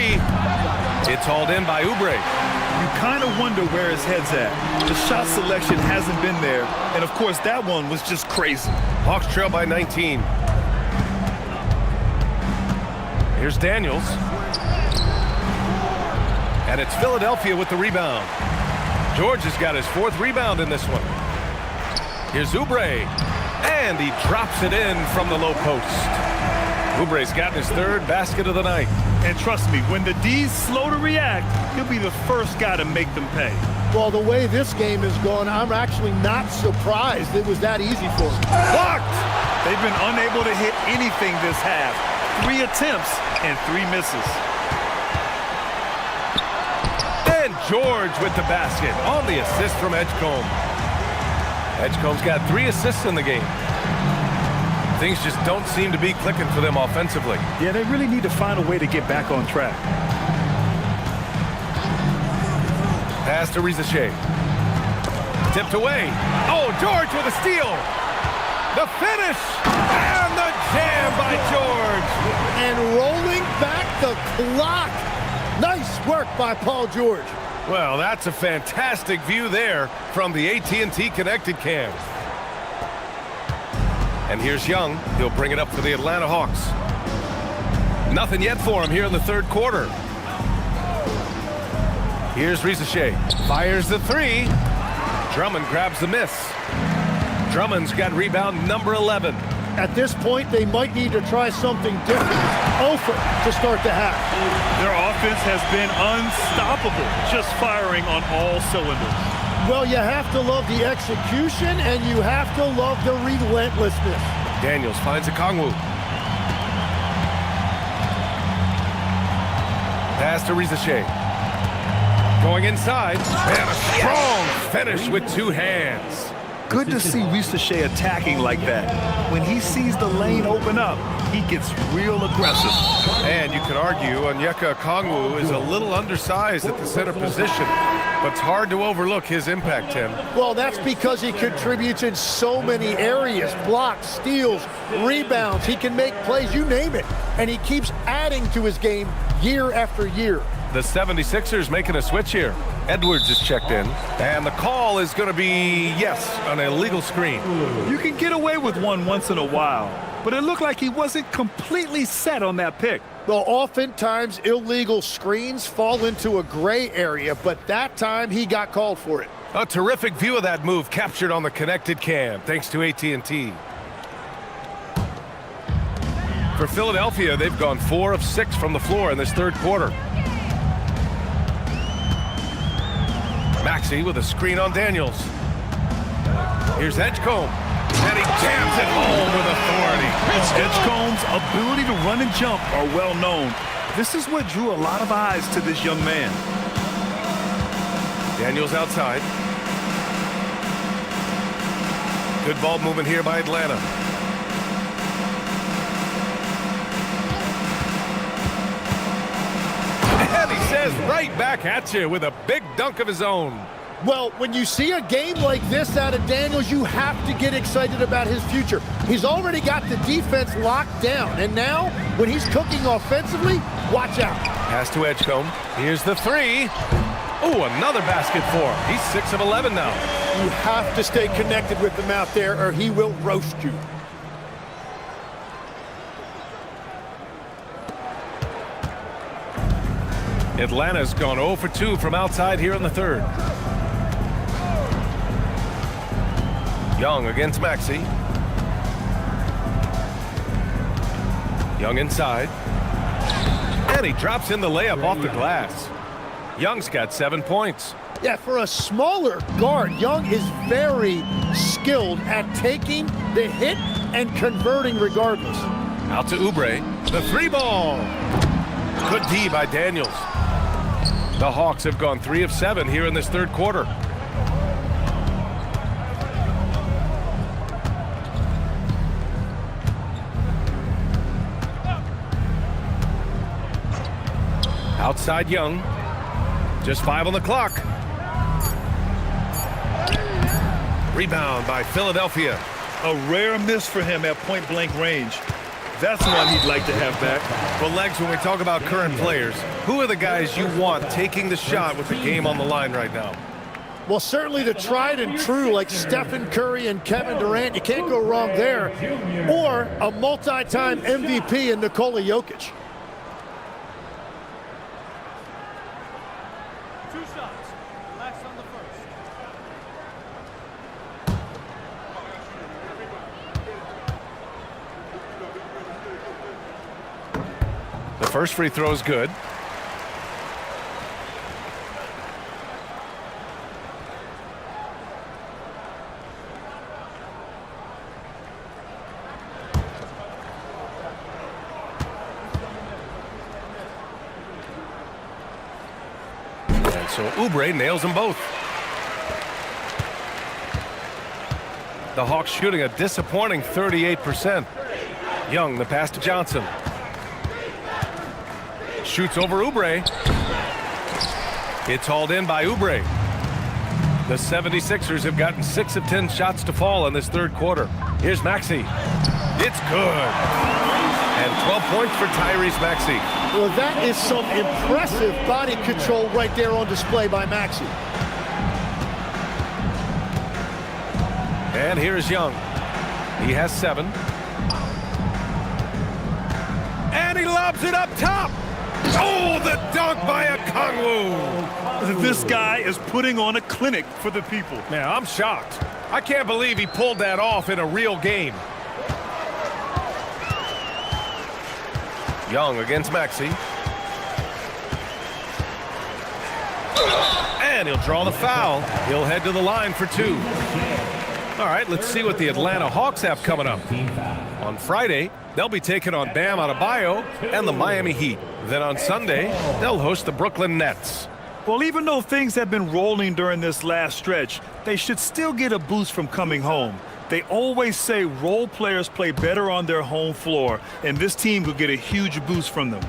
It's hauled in by Oubre. You kind of wonder where his head's at. The shot selection hasn't been there. And, of course, that one was just crazy. Hawks trail by 19. Here's Daniels. And it's Philadelphia with the rebound. George has got his 4th rebound in this one. Here's Oubre. And he drops it in from the low post. Oubre's gotten his third basket of the night. And trust me, when the D's slow to react, he'll be the first guy to make them pay. Well, the way this game is going, I'm actually not surprised it was that easy for him. Blocked! They've been unable to hit anything this half. 3 attempts and 3 misses. And George with the basket on the assist from Edgecombe. Edgecombe's got 3 assists in the game. Things just don't seem to be clicking for them offensively. Yeah, they really need to find a way to get back on track. Pass to Rizachet. Tipped away. Oh, George with a steal. The finish. And the jam by George. And rolling back the clock. Nice work by Paul George. Well, that's a fantastic view there from the AT&T connected cam. And here's Young. He'll bring it up for the Atlanta Hawks. Nothing yet for him here in the third quarter. Here's Rizachet. Fires the 3. Drummond grabs the miss. Drummond's got rebound number 11. At this point, they might need to try something different. Over to start the half. Their offense has been unstoppable, just firing on all cylinders. Well, you have to love the execution, and you have to love the relentlessness. Daniels finds a Kongwu. Pass to Rizachet. Going inside, and a strong finish with 2 hands. Good to see Rizachet attacking like that. When he sees the lane open up, he gets real aggressive. And you could argue Onyeka Kongwu is a little undersized at the center position, but it's hard to overlook his impact, Tim. Well, that's because he contributes in so many areas. Blocks, steals, rebounds. He can make plays, you name it. And he keeps adding to his game year after year. The 76ers making a switch here. Edwards is checked in, and the call is going to be, yes, an illegal screen. You can get away with one once in a while, but it looked like he wasn't completely set on that pick. Well, oftentimes illegal screens fall into a gray area, but that time he got called for it. A terrific view of that move captured on the connected cam, thanks to AT&T. For Philadelphia, they've gone 4 of 6 from the floor in this third quarter. Maxey with a screen on Daniels. Here's Edgecombe. And he jams it home with authority. Edgecombe's ability to run and jump are well known. This is what drew a lot of eyes to this young man. Daniels outside. Good ball movement here by Atlanta. And he says right back at you with a big dunk of his own. Well, when you see a game like this out of Daniels, you have to get excited about his future. He's already got the defense locked down, and now, when he's cooking offensively, watch out. Pass to Edgecombe. Here's the 3. Oh, another basket for him. He's 6 of 11 now. You have to stay connected with him out there, or he will roast you. Atlanta's gone 0 for 2 from outside here in the third. Young against Maxey. Young inside. And he drops in the layup off the glass. Young's got 7 points. Yeah, for a smaller guard, Young is very skilled at taking the hit and converting regardless. Out to Oubre. The 3 ball. Good D by Daniels. The Hawks have gone 3 of 7 here in this third quarter. Outside Young. Just 5 on the clock. Rebound by Philadelphia. A rare miss for him at point-blank range. That's one he'd like to have back. Well, Legs, when we talk about current players, who are the guys you want taking the shot with the game on the line right now? Well, certainly the tried and true like Stephen Curry and Kevin Durant. You can't go wrong there. Or a multi-time MVP in Nikola Jokic. The first free throw is good. And so Oubre nails them both. The Hawks shooting a disappointing 38%. Young, the pass to Johnson. Shoots over Oubre. It's hauled in by Oubre. The 76ers have gotten 6 of 10 shots to fall in this third quarter. Here's Maxey. It's good. And 12 points for Tyrese Maxey. Well, that is some impressive body control right there on display by Maxey. And here's Young. He has 7. And he lobs it up top. Oh, the dunk by Okongwu. This guy is putting on a clinic for the people. Man, I'm shocked. I can't believe he pulled that off in a real game. Young against Maxey. And he'll draw the foul. He'll head to the line for 2. All right, let's see what the Atlanta Hawks have coming up. On Friday, they'll be taking on Bam Adebayo and the Miami Heat. Then on Sunday, they'll host the Brooklyn Nets. Well, even though things have been rolling during this last stretch, they should still get a boost from coming home. They always say role players play better on their home floor, and this team could get a huge boost from them.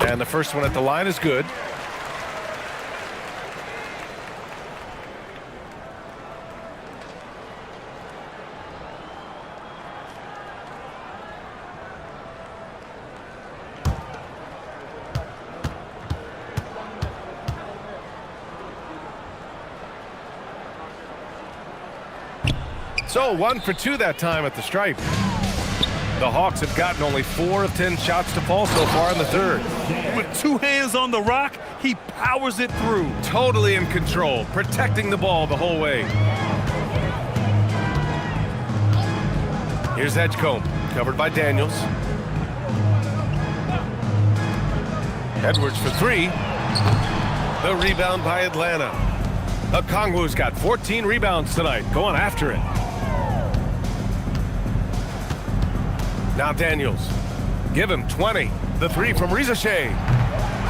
And the first one at the line is good. So 1 for 2 that time at the stripe. The Hawks have gotten only 4 of 10 shots to fall so far in the third. With 2 hands on the rock, he powers it through. Totally in control, protecting the ball the whole way. Here's Edgecombe, covered by Daniels. Edwards for 3. The rebound by Atlanta. Okongwu's got 14 rebounds tonight, going after it. Now Daniels. Give him 20. The 3 from Rizashé.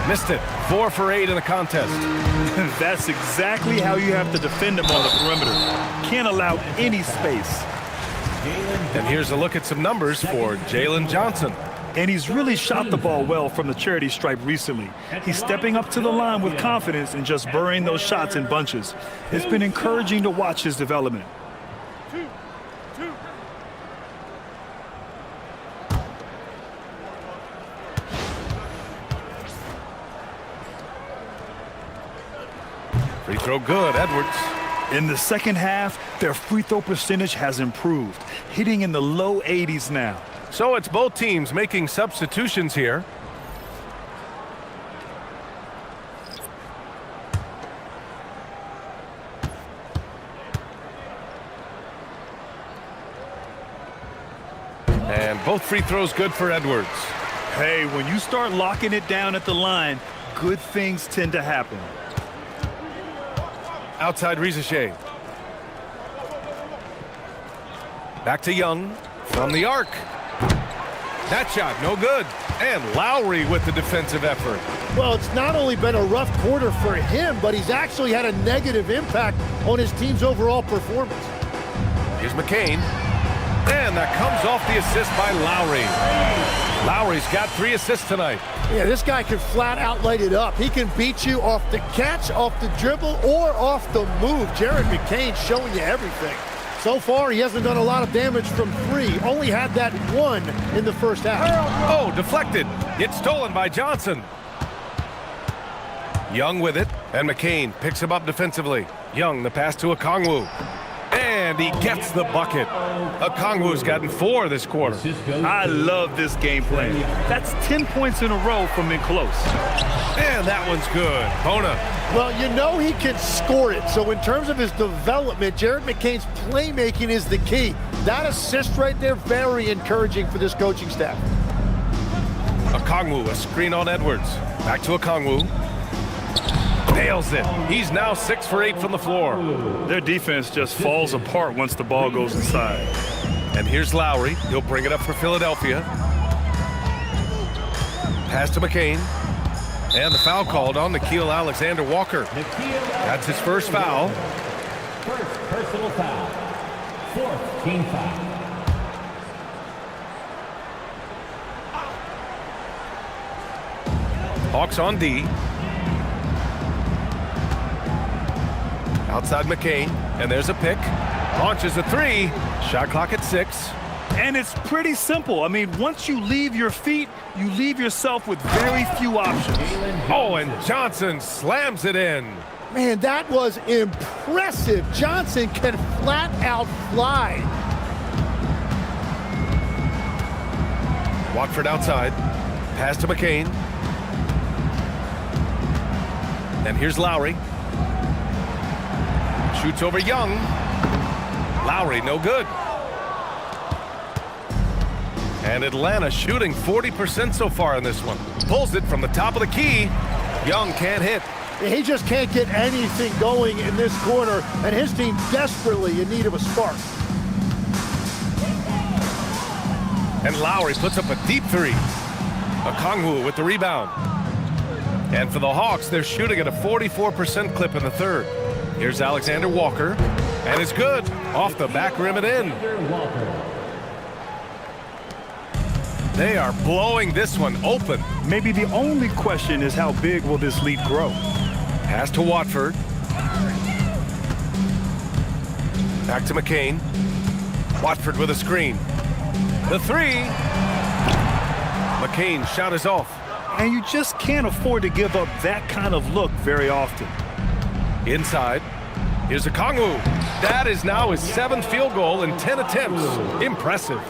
Missed it. 4 for 8 in the contest. That's exactly how you have to defend him on the perimeter. Can't allow any space. And here's a look at some numbers for Jalen Johnson. And he's really shot the ball well from the charity stripe recently. He's stepping up to the line with confidence and just burying those shots in bunches. It's been encouraging to watch his development. Free throw good, Edwards. In the second half, their free throw percentage has improved, hitting in the low 80s now. So it's both teams making substitutions here. And both free throws good for Edwards. Hey, when you start locking it down at the line, good things tend to happen. Outside Rizashé. Back to Young from the arc. That shot no good. And Lowry with the defensive effort. Well, it's not only been a rough quarter for him, but he's actually had a negative impact on his team's overall performance. Here's McCain. And that comes off the assist by Lowry. Lowry's got 3 assists tonight. Yeah, this guy can flat out light it up. He can beat you off the catch, off the dribble, or off the move. Jared McCain showing you everything. So far, he hasn't done a lot of damage from 3. Only had that 1 in the first half. Oh, deflected. It's stolen by Johnson. Young with it, and McCain picks him up defensively. Young, the pass to Okongwu. And And he gets the bucket. Okongwu's gotten 4 this quarter. I love this game plan. That's 10 points in a row from in close. And that one's good. Bona. Well, you know he can score it. So in terms of his development, Jared McCain's playmaking is the key. That assist right there, very encouraging for this coaching staff. Okongwu, a screen on Edwards. Back to Okongwu. Nails it. He's now 6 for 8 from the floor. Their defense just falls apart once the ball goes inside. And here's Lowry. He'll bring it up for Philadelphia. Pass to McCain. And the foul called on Nickeil Alexander-Walker. That's his first foul. First personal foul. 4th team foul. Hawks on D. Outside McCain. And there's a pick. Launches a 3. Shot clock at 6. And it's pretty simple. I mean, once you leave your feet, you leave yourself with very few options. Oh, and Johnson slams it in. Man, that was impressive. Johnson can flat out fly. Watford outside. Pass to McCain. And here's Lowry. Shoots over Young. Lowry, no good. And Atlanta shooting 40% so far in this one. Pulls it from the top of the key. Young can't hit. He just can't get anything going in this quarter, and his team desperately in need of a spark. And Lowry puts up a deep 3. Okongwu with the rebound. And for the Hawks, they're shooting at a 44% clip in the third. Here's Alexander Walker. And it's good. Off the back rim and in. They are blowing this one open. Maybe the only question is how big will this lead grow? Pass to Watford. Back to McCain. Watford with a screen. The 3. McCain's shot is off. And you just can't afford to give up that kind of look very often. Inside. Here's Okongwu. That is now his 7th field goal in 10 attempts. Impressive.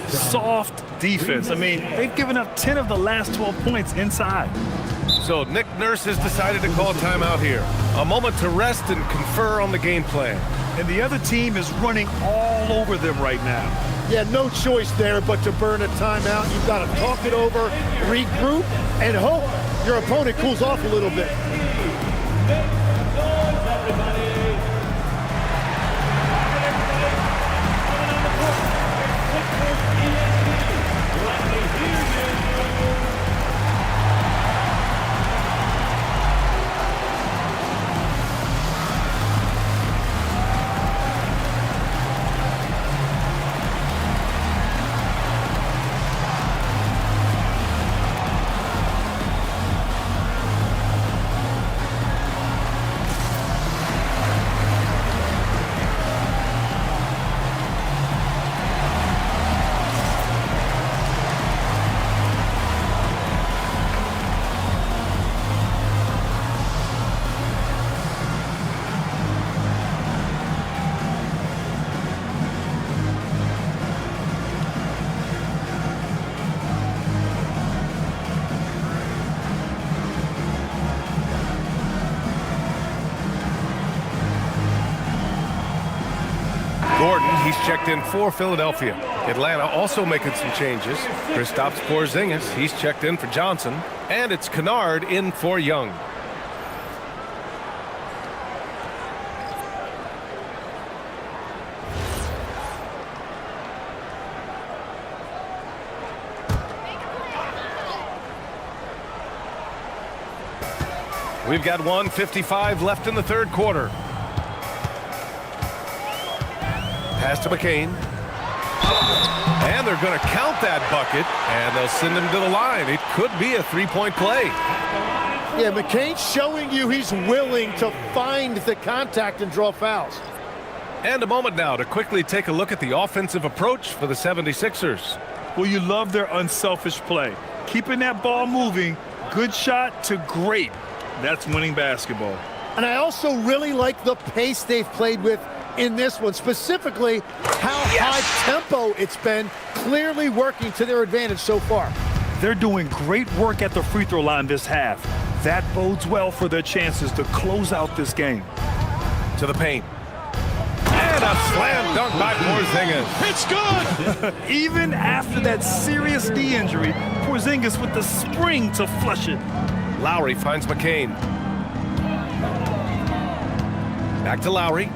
Soft defense. I mean, they've given up 10 of the last 12 points inside. So Nick Nurse has decided to call a timeout here. A moment to rest and confer on the game plan. And the other team is running all over them right now. Yeah, no choice there but to burn a timeout. You've got to talk it over, regroup, and hope your opponent cools off a little bit. Gordon, he's checked in for Philadelphia. Atlanta also making some changes. Kristaps Porzingis, he's checked in for Johnson. And it's Kennard in for Young. We've got 1:55 left in the third quarter. Pass to McCain. And they're going to count that bucket, and they'll send him to the line. It could be a three-point play. Yeah, McCain's showing you he's willing to find the contact and draw fouls. And a moment now to quickly take a look at the offensive approach for the 76ers. Well, you love their unselfish play. Keeping that ball moving, good shot to great. That's winning basketball. And I also really like the pace they've played with in this one, specifically how high tempo it's been, clearly working to their advantage so far. They're doing great work at the free throw line this half. That bodes well for their chances to close out this game. To the paint. And a slam dunk by Porzingis. It's good. Even after that serious knee injury, Porzingis with the spring to flush it. Lowry finds McCain. Back to Lowry.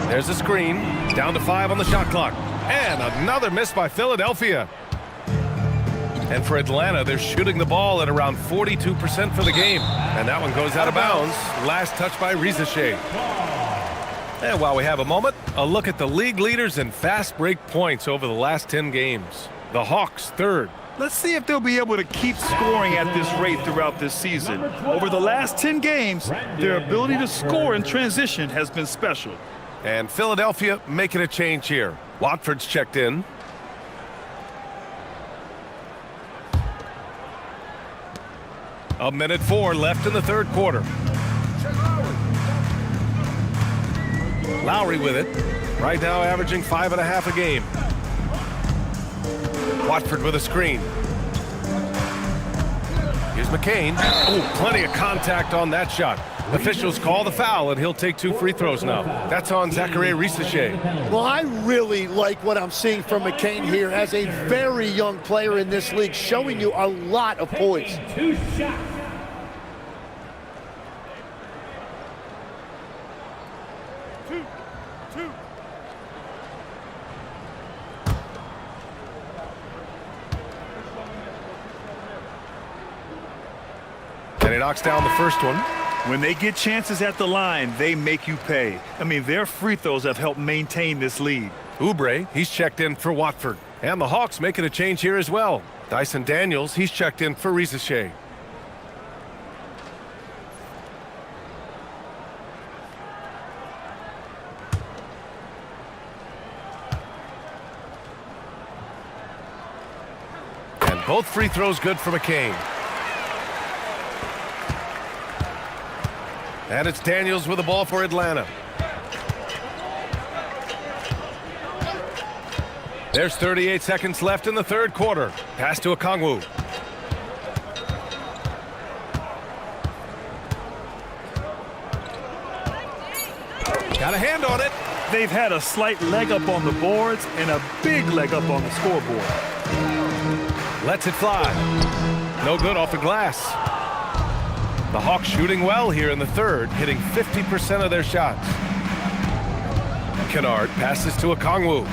There's a screen. Down to 5 on the shot clock. And another miss by Philadelphia. And for Atlanta, they're shooting the ball at around 42% for the game. And that one goes out of bounds. Last touch by Risacher. And while we have a moment, a look at the league leaders in fast break points over the last 10 games. The Hawks, 3rd. Let's see if they'll be able to keep scoring at this rate throughout this season. Over the last 10 games, their ability to score in transition has been special. And Philadelphia making a change here. Watford's checked in. A minute 4 left in the 3rd quarter. Lowry with it. Right now averaging 5.5 a game. Watford with a screen. Here's McCain. Oh, plenty of contact on that shot. Officials call the foul, and he'll take 2 free throws now. That's on Zachary Risacher. Well, I really like what I'm seeing from McCain here as a very young player in this league, showing you a lot of poise. 2 shots. And he knocks down the first one. When they get chances at the line, they make you pay. I mean, their free throws have helped maintain this lead. Oubre, he's checked in for Watford. And the Hawks making a change here as well. Dyson Daniels, he's checked in for Risacher. And both free throws good for McCain. And it's Daniels with the ball for Atlanta. There's 38 seconds left in the 3rd quarter. Pass to Okongwu. Got a hand on it. They've had a slight leg up on the boards and a big leg up on the scoreboard. Lets it fly. No good off the glass. The Hawks shooting well here in the 3rd, hitting 50% of their shots. Kennard passes to Okongwu.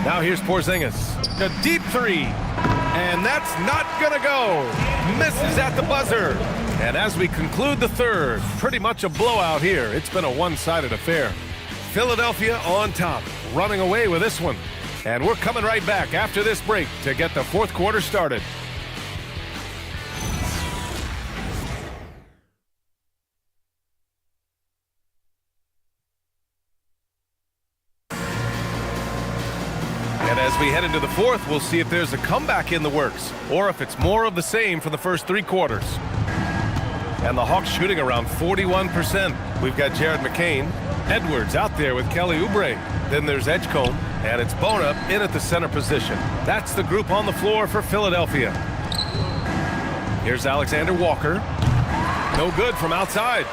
Now here's Porzingis. A deep 3. And that's not going to go. Misses at the buzzer. And as we conclude the 3rd, pretty much a blowout here. It's been a one-sided affair. Philadelphia on top, running away with this one. And we're coming right back after this break to get the 4th quarter started. And as we head into the 4th, we'll see if there's a comeback in the works or if it's more of the same for the first 3 quarters. And the Hawks shooting around 41%. We've got Jared McCain, Edwards out there with Kelly Oubre. Then there's Edgecombe, and it's Bona in at the center position. That's the group on the floor for Philadelphia. Here's Alexander Walker. No good from outside.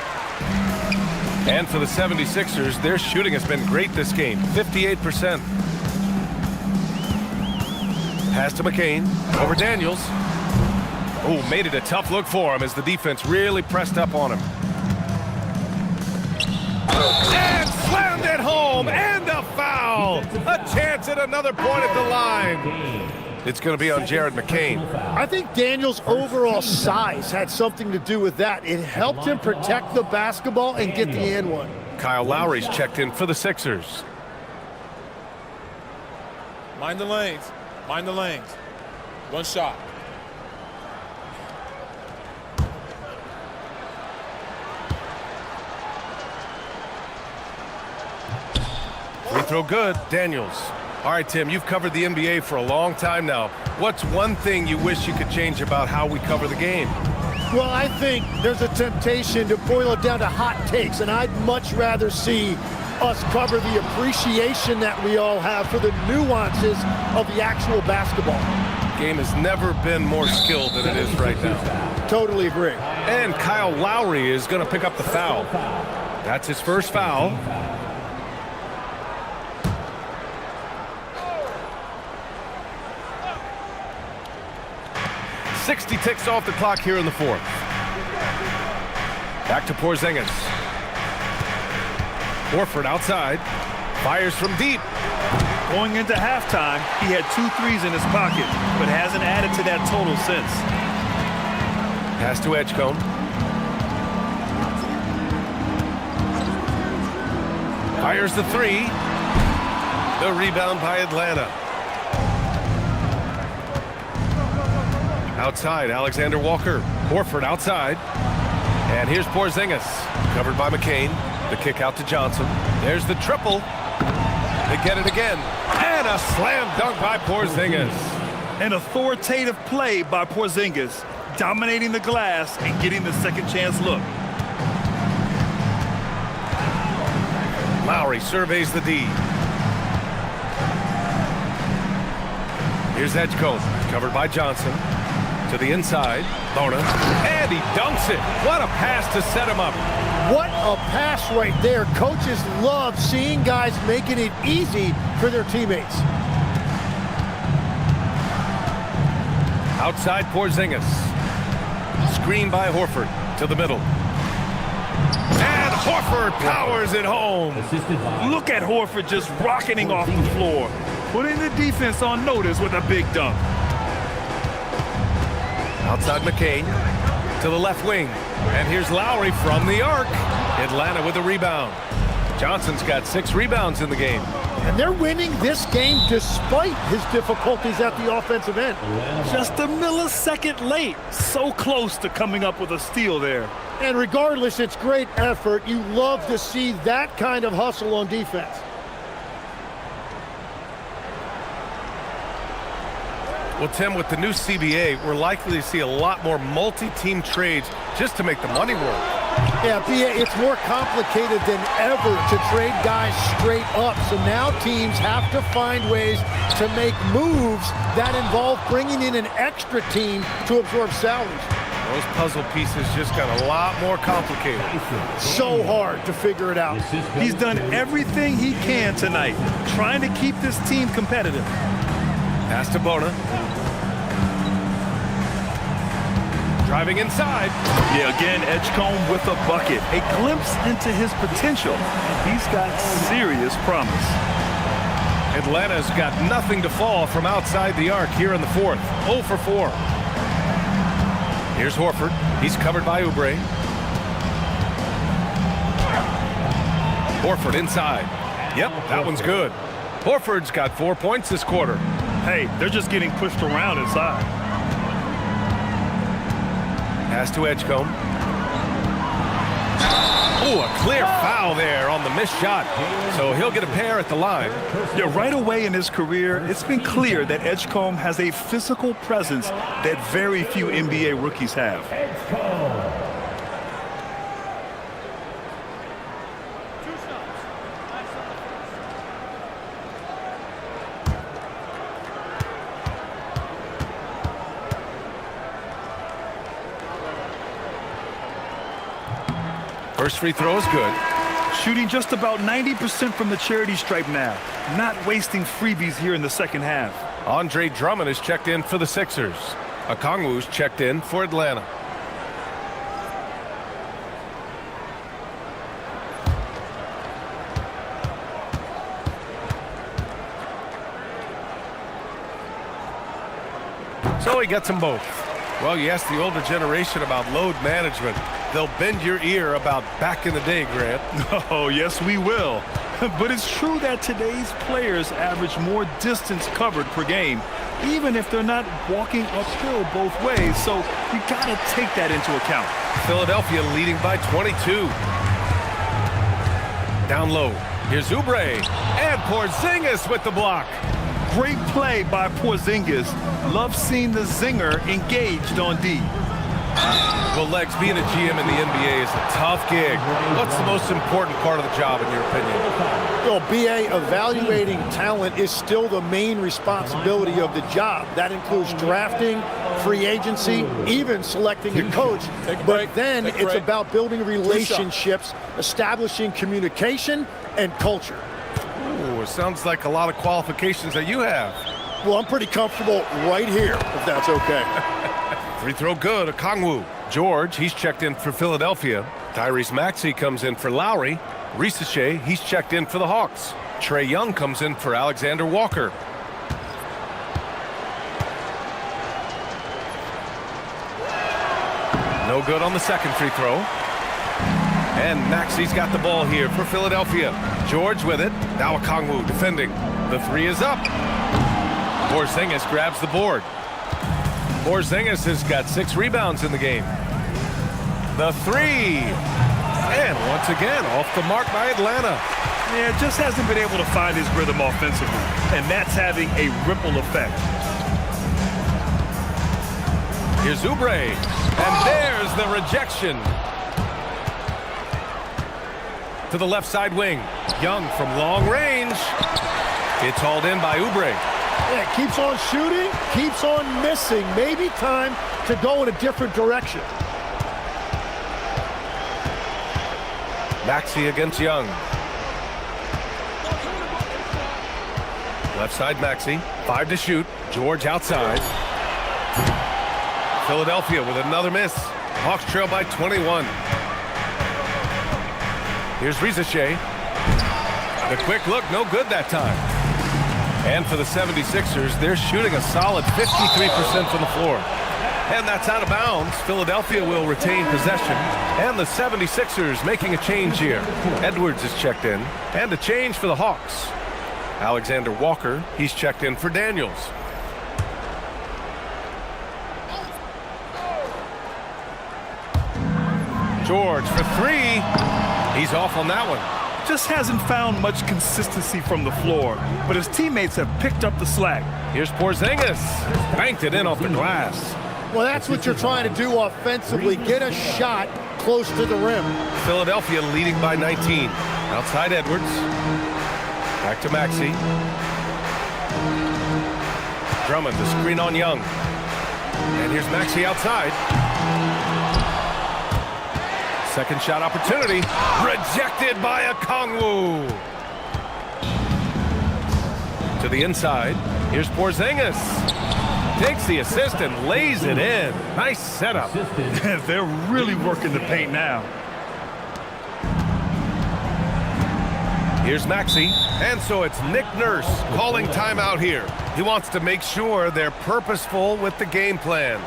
And for the 76ers, their shooting has been great this game, 58%. Pass to McCain, over Daniels. Oh, made it a tough look for him as the defense really pressed up on him. And slammed it home, and a foul. A chance at another point at the line. It's going to be on Jared McCain. I think Daniels' overall size had something to do with that. It helped him protect the basketball and get the and one. Kyle Lowry's checked in for the Sixers. Mind the lanes. Mind the lanes. 1 shot. Free throw good. Daniels. All right, Tim, you've covered the NBA for a long time now. What's one thing you wish you could change about how we cover the game? Well, I think there's a temptation to boil it down to hot takes, and I'd much rather see us cover the appreciation that we all have for the nuances of the actual basketball. Game has never been more skilled than it is right now. Totally agree. And Kyle Lowry is going to pick up the foul. That's his first foul. .60 ticks off the clock here in the fourth. Back to Porzingis. Horford outside. Fires from deep. Going into halftime, he had 2 threes in his pocket, but hasn't added to that total since. Pass to Edgecombe. Fires the 3. The rebound by Atlanta. Outside, Alexander Walker. Horford outside. And here's Porzingis. Covered by McCain. The kick out to Johnson. There's the triple. They get it again. And a slam dunk by Porzingis. An authoritative play by Porzingis, dominating the glass and getting the second chance look. Lowry surveys the D. Here's Edgecombe. Covered by Johnson. To the inside, Bona, and he dunks it. What a pass to set him up. What a pass right there. Coaches love seeing guys making it easy for their teammates. Outside Porzingis. Screen by Horford to the middle. And Horford powers it home. Look at Horford just rocketing off the floor, putting the defense on notice with a big dunk. Outside McCain to the left wing. And here's Lowry from the arc. Atlanta with a rebound. Johnson's got 6 rebounds in the game. And they're winning this game despite his difficulties at the offensive end. Just a millisecond late. So close to coming up with a steal there. And regardless, it's great effort. You love to see that kind of hustle on defense. Well, Tim, with the new CBA, we're likely to see a lot more multi-team trades just to make the money work. Yeah, it's more complicated than ever to trade guys straight up. So now teams have to find ways to make moves that involve bringing in an extra team to absorb salaries. Those puzzle pieces just got a lot more complicated. So hard to figure it out. He's done everything he can tonight, trying to keep this team competitive. Pass to Bona. Driving inside. Yeah, again, Edgecombe with a bucket. A glimpse into his potential. He's got serious promise. Atlanta's got nothing to fall from outside the arc here in the fourth. 0 for 4. Here's Horford. He's covered by Oubre. Horford inside. Yep, that one's good. Horford's got 4 points this quarter. Hey, they're just getting pushed around inside. Pass to Edgecombe. Oh, a clear foul there on the missed shot. So he'll get a pair at the line. Yeah, right away in his career, it's been clear that Edgecombe has a physical presence that very few NBA rookies have. First free throw is good. Shooting just about 90% from the charity stripe now. Not wasting freebies here in the second half. Andre Drummond is checked in for the Sixers. Okongwu's checked in for Atlanta. So he gets them both. Well, you ask the older generation about load management. They'll bend your ear about back in the day, Grant. Oh, yes, we will. But it's true that today's players average more distance covered per game, even if they're not walking uphill both ways. So you got to take that into account. Philadelphia leading by 22. Down low. Here's Oubre. And Porzingis with the block. Great play by Porzingis. Love seeing the zinger engaged on D. Well, Legs, being a GM in the NBA is a tough gig. What's the most important part of the job, in your opinion? Well, BA, evaluating talent is still the main responsibility of the job. That includes drafting, free agency, even selecting a coach. But then it's about building relationships, establishing communication, and culture. Ooh, it sounds like a lot of qualifications that you have. Well, I'm pretty comfortable right here, if that's okay. Free throw good, Okongwu. George, he's checked in for Philadelphia. Tyrese Maxey comes in for Lowry. Risache, he's checked in for the Hawks. Trae Young comes in for Alexander Walker. No good on the second free throw. And Maxey's got the ball here for Philadelphia. George with it. Now Okongwu defending. The three is up. Porzingis grabs the board. Porzingis has got 6 rebounds in the game. The three. And once again, off the mark by Atlanta. Yeah, just hasn't been able to find his rhythm offensively, and that's having a ripple effect. Here's Oubre. And there's the rejection. To the left side wing. Young from long range. It's hauled in by Oubre. Yeah, keeps on shooting, keeps on missing. Maybe time to go in a different direction. Maxey against Young. Left side Maxey. 5 to shoot. George outside. Philadelphia with another miss. Hawks trail by 21. Here's Risache. The quick look, no good that time. And for the 76ers, they're shooting a solid 53% from the floor. And that's out of bounds. Philadelphia will retain possession. And the 76ers making a change here. Edwards is checked in. And a change for the Hawks. Alexander Walker, he's checked in for Daniels. George for 3. He's off on that one. Just hasn't found much consistency from the floor, but his teammates have picked up the slack. Here's Porzingis. Banked it in off the glass. Well, that's what you're trying to do offensively. Get a shot close to the rim. Philadelphia leading by 19. Outside Edwards. Back to Maxey. Drummond, the screen on Young. And here's Maxey outside. Second shot opportunity. Rejected by Okongwu. To the inside. Here's Porzingis. Takes the assist and lays it in. Nice setup. They're really working the paint now. Here's Maxey. And so it's Nick Nurse calling timeout here. He wants to make sure they're purposeful with the game plan.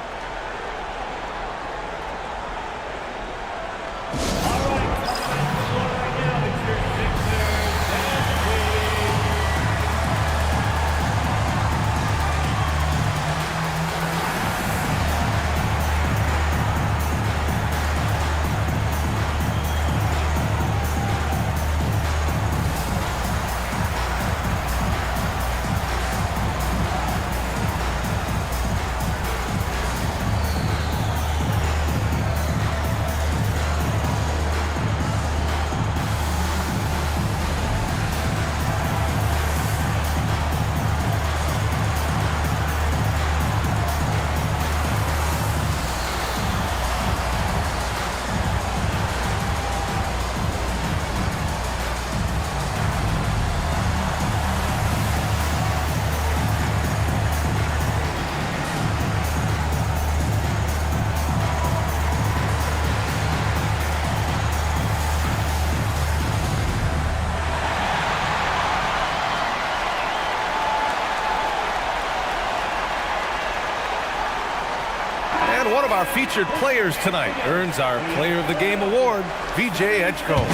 One of our featured players tonight earns our Player of the Game award, VJ Edgecombe.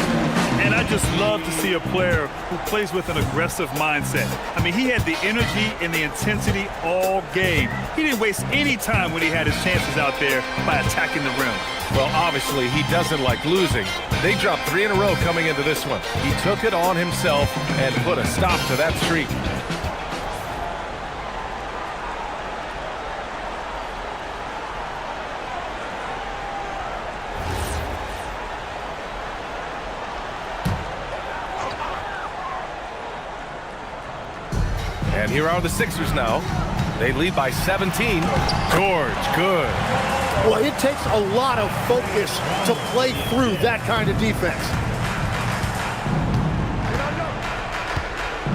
And I just love to see a player who plays with an aggressive mindset. I mean, he had the energy and the intensity all game. He didn't waste any time when he had his chances out there by attacking the rim. Well, obviously, he doesn't like losing. They dropped 3 in a row coming into this one. He took it on himself and put a stop to that streak. And here are the Sixers now. They lead by 17. George, good. Well, it takes a lot of focus to play through that kind of defense.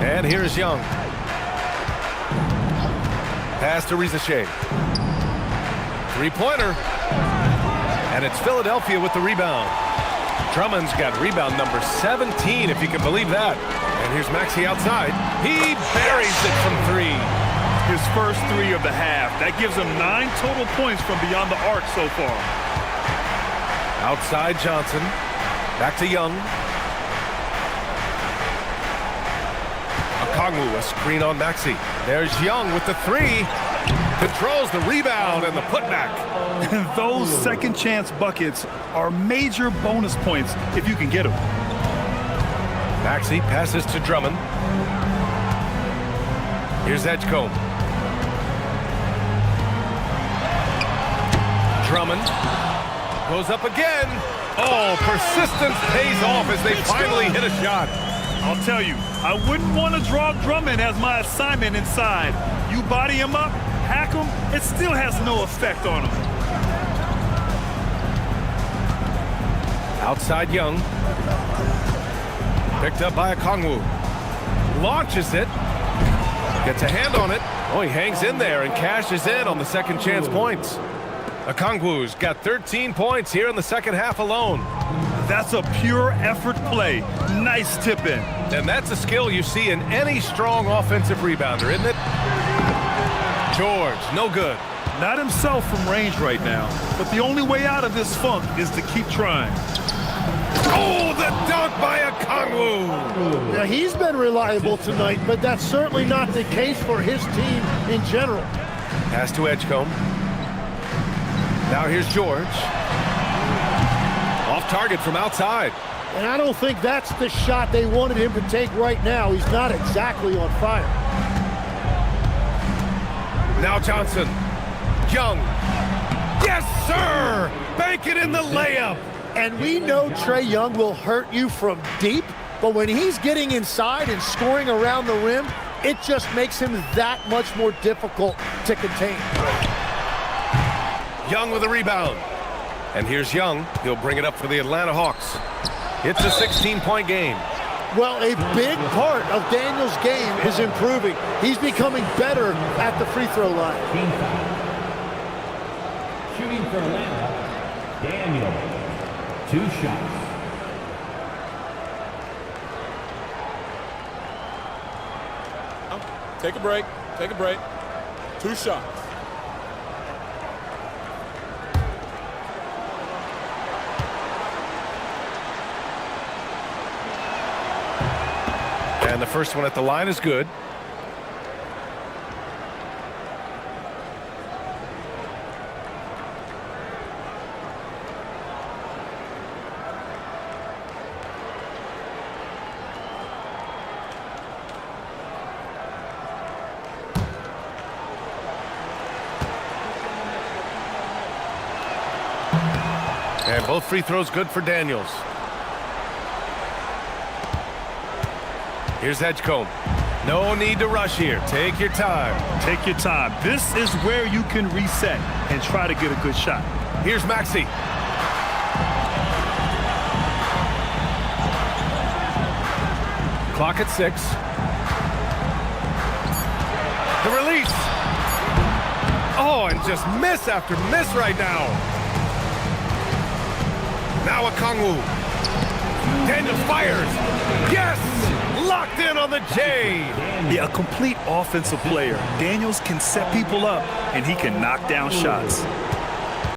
And here's Young. Pass to Rizachet. Three-pointer. And it's Philadelphia with the rebound. Drummond's got rebound number 17, if you can believe that. And here's Maxey outside. He buries it from three. His first three of the half. That gives him 9 total points from beyond the arc so far. Outside Johnson. Back to Young. Okongwu, a screen on Maxey. There's Young with the three. Controls the rebound and the putback. Those second chance buckets are major bonus points if you can get them. Maxey passes to Drummond. Here's Edgecombe. Drummond goes up again. Oh, persistence pays off as they finally hit a shot. I'll tell you, I wouldn't want to draw Drummond as my assignment inside. You body him up, hack him, it still has no effect on him. Outside Young. Picked up by Okongwu. Launches it. Gets a hand on it. Oh, he hangs in there and cashes in on the second chance points. Okongwu's got 13 points here in the second half alone. That's a pure effort play. Nice tip in. And that's a skill you see in any strong offensive rebounder, isn't it? George, no good. Not himself from range right now, but the only way out of this funk is to keep trying. Oh, the dunk by Okongwu. Now, he's been reliable tonight, but that's certainly not the case for his team in general. Pass to Edgecombe. Now here's George. Off target from outside. And I don't think that's the shot they wanted him to take right now. He's not exactly on fire. Now Johnson. Young. Yes, sir! Bank it in the layup. And we know Trae Young will hurt you from deep, but when he's getting inside and scoring around the rim, it just makes him that much more difficult to contain. Young with a rebound. And here's Young. He'll bring it up for the Atlanta Hawks. It's a 16-point game. Well, a big part of Daniel's game is improving. He's becoming better at the free throw line. Team foul. Shooting for Atlanta, Daniel. 2 shots. Take a break. Take a break. 2 shots. And the first one at the line is good. And both free throws good for Daniels. Here's Edgecombe. No need to rush here. Take your time. Take your time. This is where you can reset and try to get a good shot. Here's Maxey. Clock at 6. The release. Oh, and just miss after miss right now. Now Okongwu. Daniels fires. Yes! Locked in on the J. Yeah, a complete offensive player. Daniels can set people up, and he can knock down shots.